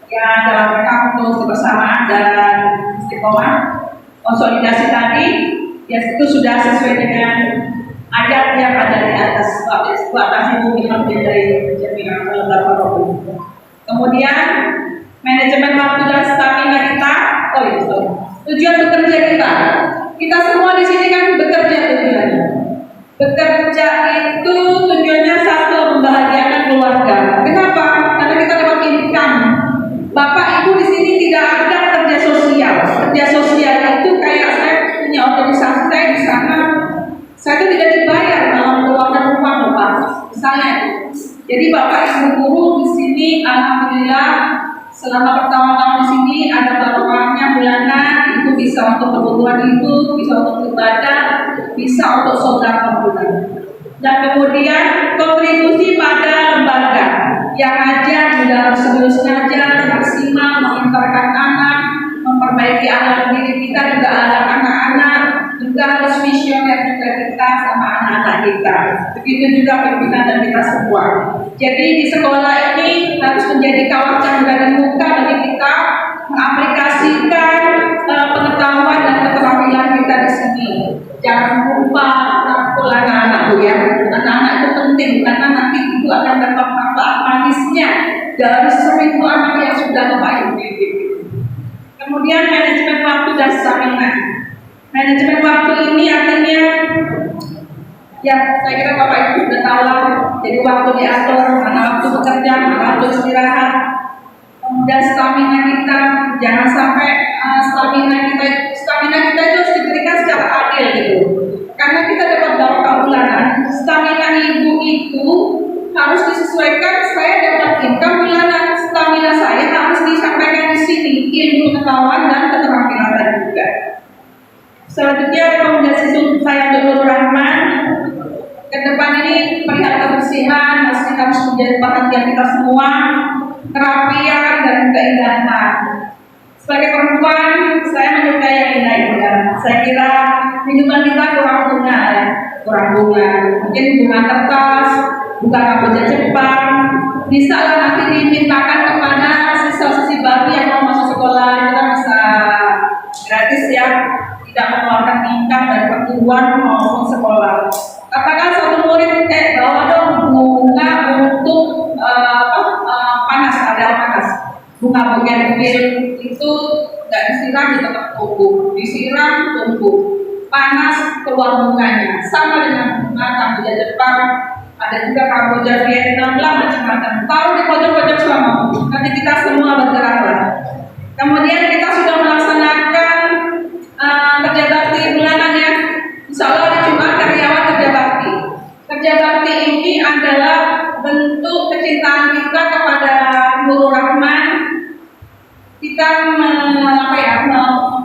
ya dalam rangka untuk kebersamaan dan istiqomah. Konsolidasi tadi ya itu sudah sesuai dengan ayat yang ada di atas ibu dari jami'an al-Baqarah. Kemudian manajemen waktu dan stamina kita, tujuan bekerja kita semua di sini kan bekerja tujuannya. Bekerja itu tujuannya satu, membahagiakan keluarga. Kenapa? Karena kita dapat income. Bapak Ibu di sini tidak ada kerja sosial. Kerja sosial itu kayak saya punya organisasi saya di sana. Saya itu tidak dibayar dalam keuangan rumah Bapak. Misalnya itu. Jadi Bapak Ibu guru di sini alhamdulillah selama bertahun-tahun di sini ada barokahnya bulanan, itu bisa untuk kebutuhan hidup, bisa untuk ibadah, bisa untuk saudara bulanan. Dan kemudian kontribusi pada lembaga yang ngajar juga harus serius ngajar, maksimal mengantarkan anak, memperbaiki anak diri kita juga anak-anak, juga harus visioner juga kita sama anak-anak kita. Begitu juga pimpinan dan kita semua. Jadi di sekolah ini harus menjadi kawasan dari muka bagi kita mengaplikasikan pengetahuan dan keterampilan kita di sini. Jangan lupa rangkul anak-anak ya. Anak-anak itu penting karena nanti itu akan dapat manfaat manisnya dari 1000 anak yang sudah Bapak Ibu. Kemudian manajemen waktu dan stamina. Manajemen waktu ini artinya ya saya kira Bapak Ibu sudah tahu lah. Jadi waktu diatur, mana waktu bekerja, mana waktu istirahat. Kemudian stamina kita jangan sampai stamina kita itu harus diberikan secara adil gitu. Karena kita dapat barokah bulanan, stamina ibu itu harus disesuaikan. Saya dapat income bulanan, stamina saya harus disampaikan di sini, ilmu pengetahuan dan keterampilan juga. Selanjutnya rekomendasi saya Dr. Rahman ke depan ini perihal kebersihan masih harus menjadi perhatian kita semua, kerapian dan keindahan. Sebagai perempuan, saya menyukai yang indah-indah. Saya kira kehidupan kita kurang bunga ya, kurang bunga. Mungkin bunga kertas, bukan kamboja Jepang. Bisa lah nanti dimintakan kepada siswa-siswi baru yang mau masuk sekolah, kita bisa gratis ya, tidak mengeluarkan income dan pertumbuhan maupun sekolah. Katakan satu murid bawa dong bunga untuk panas, ada panas. Bunga bugil itu nggak disiram tetap tumbuh, disiram tumbuh, panas keluar bunganya. Sama dengan bunga kamboja Jepang, ada juga kamboja Vietnam lah macam-macam. Taruh di pojok-pojok selama nanti kita semua bergeraklah. Kemudian kita sudah melaksanakan kerja bakti bulanan ya. Insya Allah ada Jumat karyawan kerja bakti. Kerja bakti ini adalah bentuk kecintaan kita kepada Nurul Rahman. Kita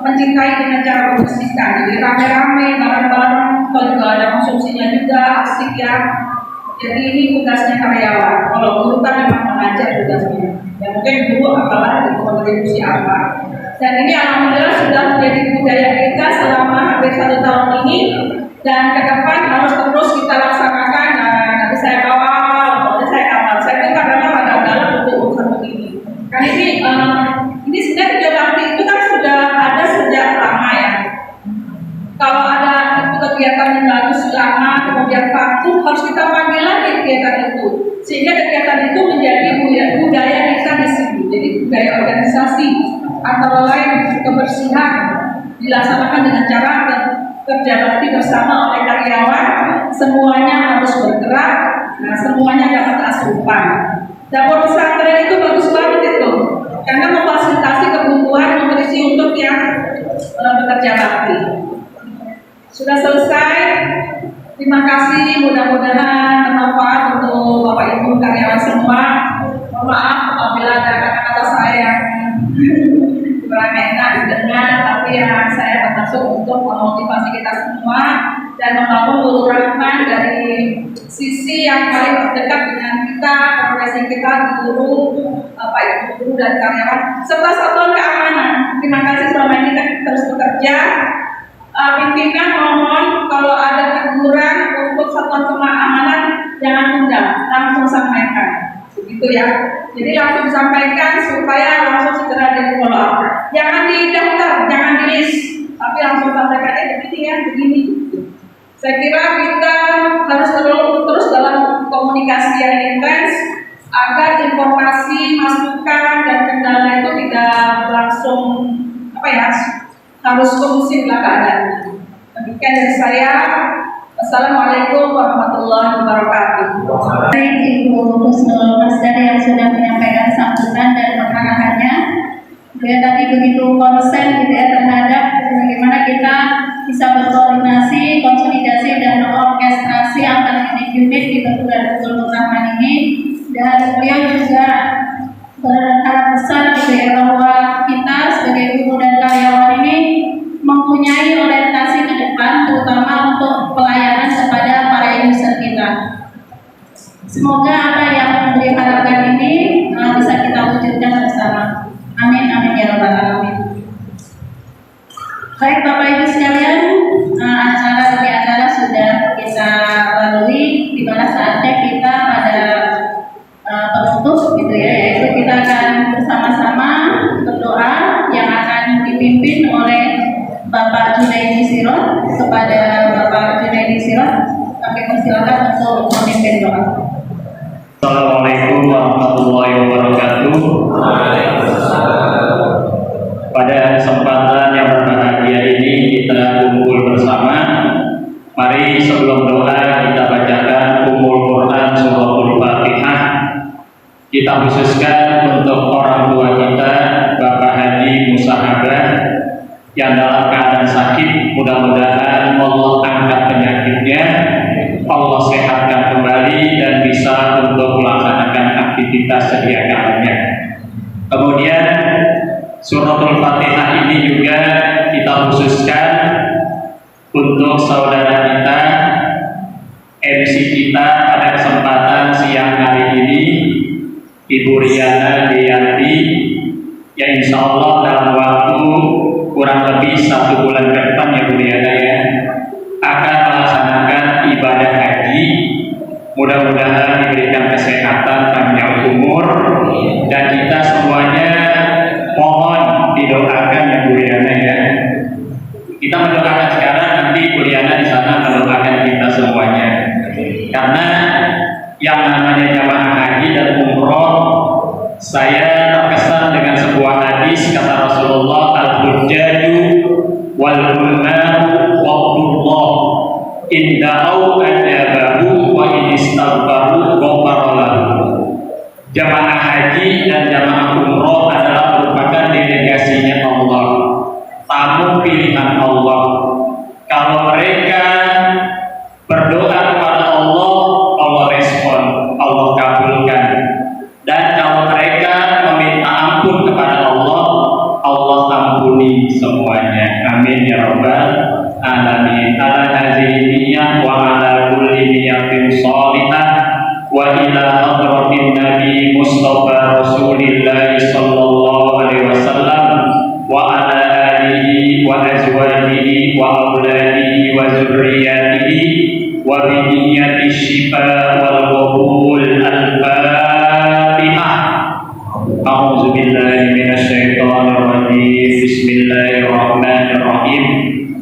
mencintai dengan cara membersihkan. Jadi rame-rame, bareng-bareng, kalau juga ada konsumsinya juga asik ya. Jadi ini tugasnya karyawan. Kalau guru kan memang mengajar tugasnya. Ya mungkin guru apalagi kontribusi apa. Dan ini alhamdulillah sudah menjadi budaya kita selama hampir 1 tahun ini. Dan ke depan harus terus kita laksanakan. Nanti saya kawal, nanti saya amal. Saya itu kadang-kadang pada dalam untuk urusan begini. Kan ini sebenarnya kerja bakti itu kan sudah ada sejak lama ya. Kalau ada kegiatan yang bagus lama, kemudian waktu harus kita panggil lagi kegiatan itu, sehingga kegiatan itu menjadi budaya kita di sini. Jadi budaya organisasi antara lain kebersihan dilaksanakan dengan cara kerja bakti bersama oleh karyawan, semuanya harus bergerak, nah semuanya dapat asupan. Dapur pesantren itu bagus banget itu. institusi yang paling terdekat dengan kita, profesi kita, guru, Bapak Ibu guru dan karyawan, serta satuan keamanan. Terima kasih selama ini kita terus bekerja. Pimpinan mohon kalau ada teguran untuk satuan keamanan jangan tunda, langsung sampaikan. Begitu ya. Jadi langsung sampaikan supaya langsung segera di follow up. Jangan di daftar, jangan di list, tapi langsung sampaikan begini ya, begini. Saya kira kita harus terus dalam komunikasi yang intens agar informasi, masukan dan kendala itu tidak langsung harus kondusif lah keadaannya. Demikian dari saya. Assalamualaikum warahmatullahi wabarakatuh. Baik Ibu Husnul Masdar yang sudah menyampaikan sambutan dan pengarahannya. Dia tadi begitu konsen gitu ya terhadap bagaimana kita bisa berkoordinasi, konsolidasi dan orkestrasi antar unit-unit di perguruan tinggi Rahman ini. Dan beliau juga berharap besar gitu ya bahwa kita sebagai guru dan karyawan ini mempunyai orientasi ke depan, terutama untuk pelayanan kepada para user kita. Semoga apa yang beliau harapkan ini bisa kita wujudkan bersama. Amin, amin ya rabbal alamin. Baik Bapak Ibu sekalian, acara demi acara sudah kita lalui, di mana saatnya kita pada penutup gitu ya, yaitu kita akan bersama-sama berdoa yang akan dipimpin oleh Bapak Junaidi Sirot. Kepada Bapak Junaidi Sirot kami persilakan untuk memimpin doa. Assalamualaikum warahmatullahi wabarakatuh. Pada kesempatan yang berbahagia ini kita kumpul bersama. Mari sebelum doa kita bacakan Ummul Quran Suratul Fatihah. Kita khususkan untuk orang tua kita, Bapak Haji Musahabah yang dalam keadaan sakit. Mudah-mudahan Allah angkat penyakitnya, Allah sehatkan kembali dan bisa untuk melaksanakan aktivitas sedia kalanya. Kemudian Suratul Fatihah ini juga kita khususkan untuk saudara kita, MC kita pada kesempatan siang hari ini, Ibu Riana Deyanti, yang insya Allah dalam waktu kurang lebih 1 bulan ke depan ya Bu Riana ya, akan melaksanakan ibadah haji. Mudah-mudahan diberikan kesehatan, panjang umur, dan kita semuanya mohon didoakan ya Bu Riana ya. Kita mendoakan sekarang, nanti Bu Riana di sana mendoakan kita semuanya. Karena yang namanya jamaah haji dan umroh, saya terkesan dengan sebuah hadis kata Rasulullah, al-hujjaju wal-ulmaru wabdullah inda'au ajabahu wa inistaghfaru ghafarallahu. Jamaah haji dan jamaah umroh adalah merupakan delegasinya Allah, tamu pilihan Allah. Kalau mereka berdoa kepada Allah, Allah respon, Allah kabulkan. Dan kalau mereka meminta ampun kepada Allah, Allah ampuni semuanya. Amin ya rabbal alamin. Ala hadhihi niyyah wa ala kulli niyyatin shalihah wa ila hadratin Nabi Mustafa Rasulillah sallallahu alaihi wasallam wa ala alihi wa azwajihi wa auladihi wa zurriyyatihi wa bi niyyati syifa wal qabul al-fatihah. A'udzu billahi minasyaitonir rajim. Bismillahirrahmanirrahim.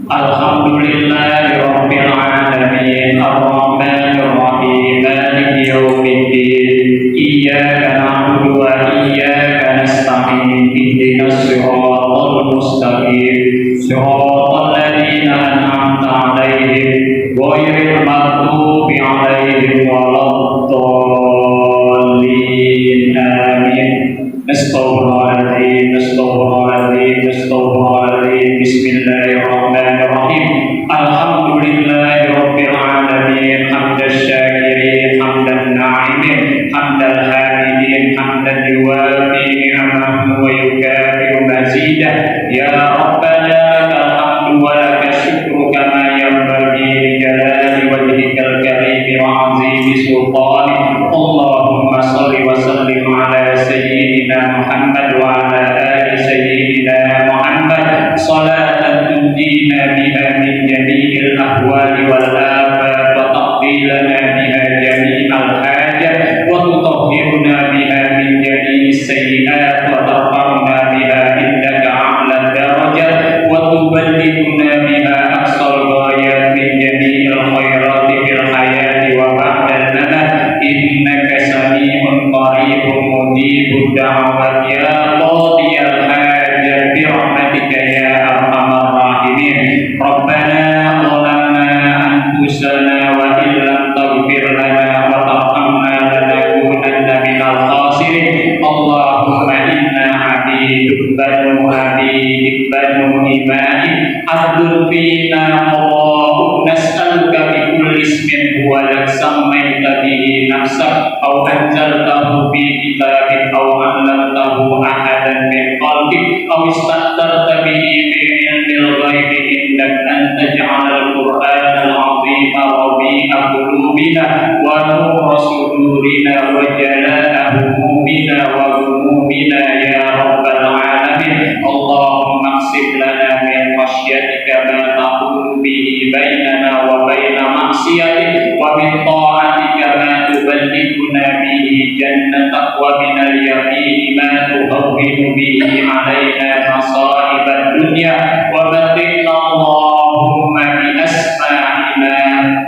Alhamdulillahi rabbil alamin. Arrahmanir rahim. Maliki yaumiddin. Iyyaka na'budu wa iyyaka nasta'in. Ihdinas siratal mustaqim. Siratal ladzina an'amta 'alaihim ghairil maghdubi 'alaihim waladdallin. Amin. Astaghfirullahaladzim, astaghfirullahaladzim, astaghfirullahaladzim. Bismillahirrahmanirrahim. Alhamdulillahi rabbil alamin. Hamdan syakirin, hamdan na'imin, hamdan hamidin, hamdan yuwafi ni'amahu wa yukafi'u mazidah. Ya Rabbana lakal hamdu wa lakal syukru kama yanbaghi li jalali wajhikal karim wa 'azimi sultanik. sultani. Allahumma salli wa sallim ala sayyidina Muhammad wa ala ali sayyidina Muhammad salatan tunjina biha min jami'il ahwali wal afat wa taqdi lana biha jami'al hajat wa tutahhiruna biha min jami'is sayyi'at wa tarhamna biha indaka a'la darajat wa tuballighuna biha aqsal ghayat min jami'il khairati fil hayati wa ba'dal mamat innaka sami'un qaribun mujibud da'wat ya qadiyal hajat bi rahmatika ya arhamar rahimin. Rabbana zalamna anfusana wa illam taghfir lana wa tarhamna lanakunanna minal khasirin. Allahumma inna abiduk banu abidik banu imai abdul fina mawa'u nas'aluka bi kulli ismin huwa lak sammaita bihi nafsak aw anzaltahu fi kitabik aw 'allamtahu ahadan min khalqik aw istaghfarta bihi fi ilmil ghaibi indak an taj'alal qur'anal 'azima rabi'a qulubina wa nura sudurina wa jalaa humumina wa humumina ya rabbal alamin. Allahumma aqsim lana min khashyatika ma tahulu bihi bainana wa baina ma'siyatik wa min ta'atika ma tuballighuna bihi jannatak wa min al-yaqini ma tuhawwinu bihi alaina masa'ibad dunya wa matina Allahumma bi asma'ina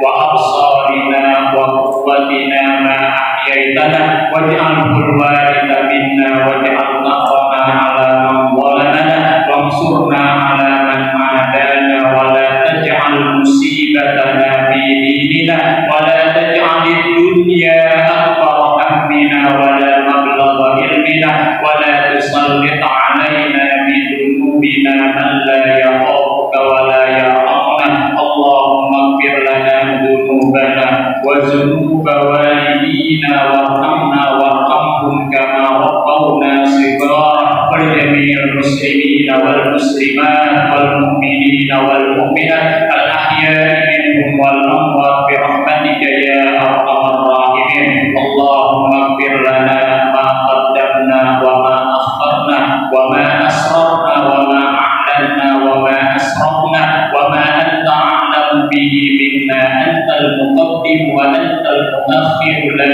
wa absarina wa quwwatina ma ahyaitana waj'alhu al-waritha minna waj'al taqrana ala man zalamana wansurna ala man adana wa la taj'al musibatana fi dinina wa la taj'alid dunya akbar hammina wa la mablagha ilmina wa la tusallit alaina bi dhunubina man la yakhafuka wa la yarhamna. Allahumma ighfir lana dhunubana wa dhunuba walidina warhamna warhamhum kama rabbawna shighara wal jami'il muslimina wal muslimat wal mu'minina wal mu'minat al ahya'i minhum wal amwat bi rahmatika ya arhamar rahimin. Allahumma ighfir lana ma qaddamna wa ma akharna wa ma asrarna wa ma a'lanna wa ma asrafna wa ma anta a'lamu bihi minna antal muqaddim wa antal muakhir la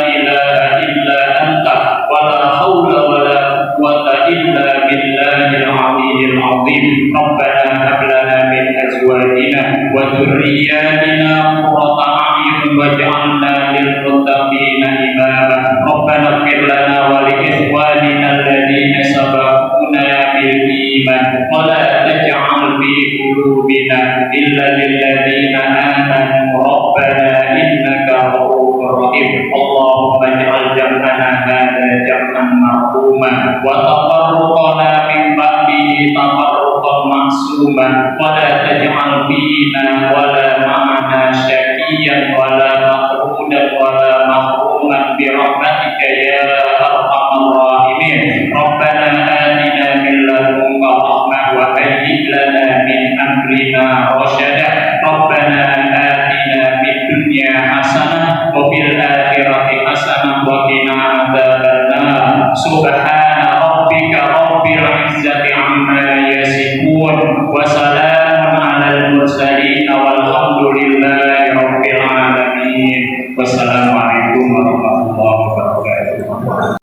ilaha illa anta wa la hawla wa la quwwata illa billahil aliyyil azim. Rabbana hab lana min azwajina wa dhurriyyatina qurrata a'yun waj'alna lil muttaqina imama. Rabbana ighfir lana wa li ikhwanina alladhina sabaquna bil iman wa la taj'al fi qulubina illa lil ladzina amanu rabbana innaka ra'ufur rahim. Allahumma ij'al jam'ana hadha jam'an marhuma wa tafarruqana min ba'dihi tafarruqan ma'suma wa la taj'al fina wa la ma'ana syaqiyan wa la maqrudan wa la mahruman bi rahmatika ya arhamar rahimin. Rabbana atina min ladunka rahmah wa hayyi' lana min amrina rasyada. Rabbana atina fid dunya hasanah wa fil akhirati hasanah wa qina adzabannar. Subhana rabbika rabbil izzati amma yasifun wa salamun alal mursalin walhamdulillahi rabbil alamin. Wassalamualaikum warahmatullahi wabarakatuh.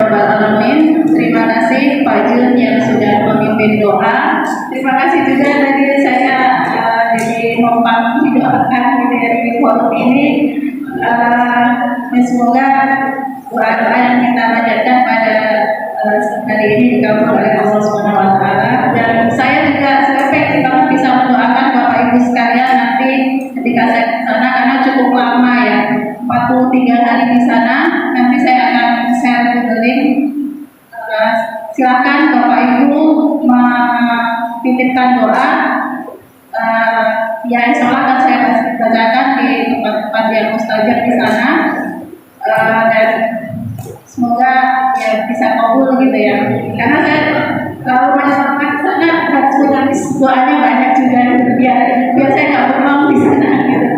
Alamin. Terima kasih Pak Jun yang sudah memimpin doa. Terima kasih juga tadi saya jadi numpang didoakan dari forum ini. Semoga doa-doa yang kita panjatkan pada hari ini dikabul oleh Allah Subhanahu Wa Taala. Dan saya juga serempet kalau bisa mendoakan Bapak Ibu sekalian nanti ketika saya di sana karena cukup lama ya, 43 hari di sana. Nanti saya akan share Google link. Silakan Bapak Ibu menitipkan doa. Ya insya Allah akan saya bacakan di tempat-tempat yang mustajab di sana. Dan semoga ya bisa kabul gitu ya. Karena saya kalau masyarakat di sana harus menulis doanya banyak juga biar saya nggak bermain di sana gitu.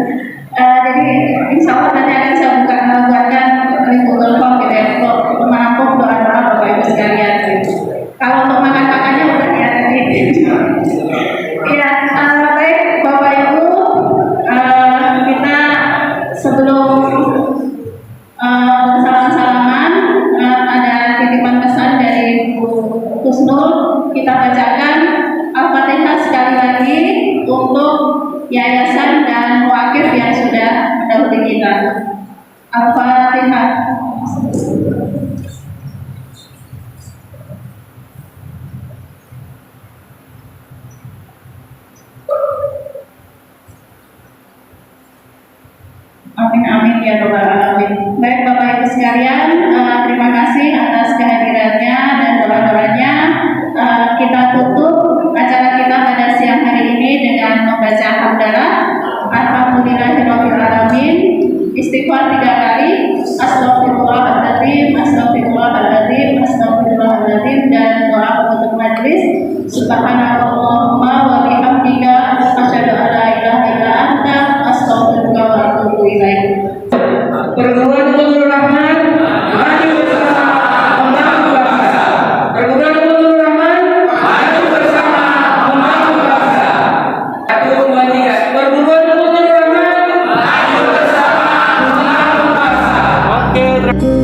Jadi insya Allah nanti akan saya buka Amin amin ya robbal alamin. Baik Bapak Ibu sekalian, terima kasih atas kehadirannya dan doa-doanya. Kita tutup acara kita pada siang hari ini dengan membaca hamdalah. Alhamdulillahirabbil alamin. Istighfar 3 kali. Astagfirullahaladzim, astagfirullahaladzim, astagfirullahaladzim, dan doa penutup majelis. Subhanallahumma wa bihamdika asyhadu an la ilaha illa anta astaghfiruka wa atubu ilaik. Perguruan Nurul Rahman, mari bersama membangun bangsa. Perguruan Nurul Rahman, mari bersama membangun bangsa. 1, 2, 3. Perguruan Nurul Rahman, mari bersama membangun bangsa. Oke.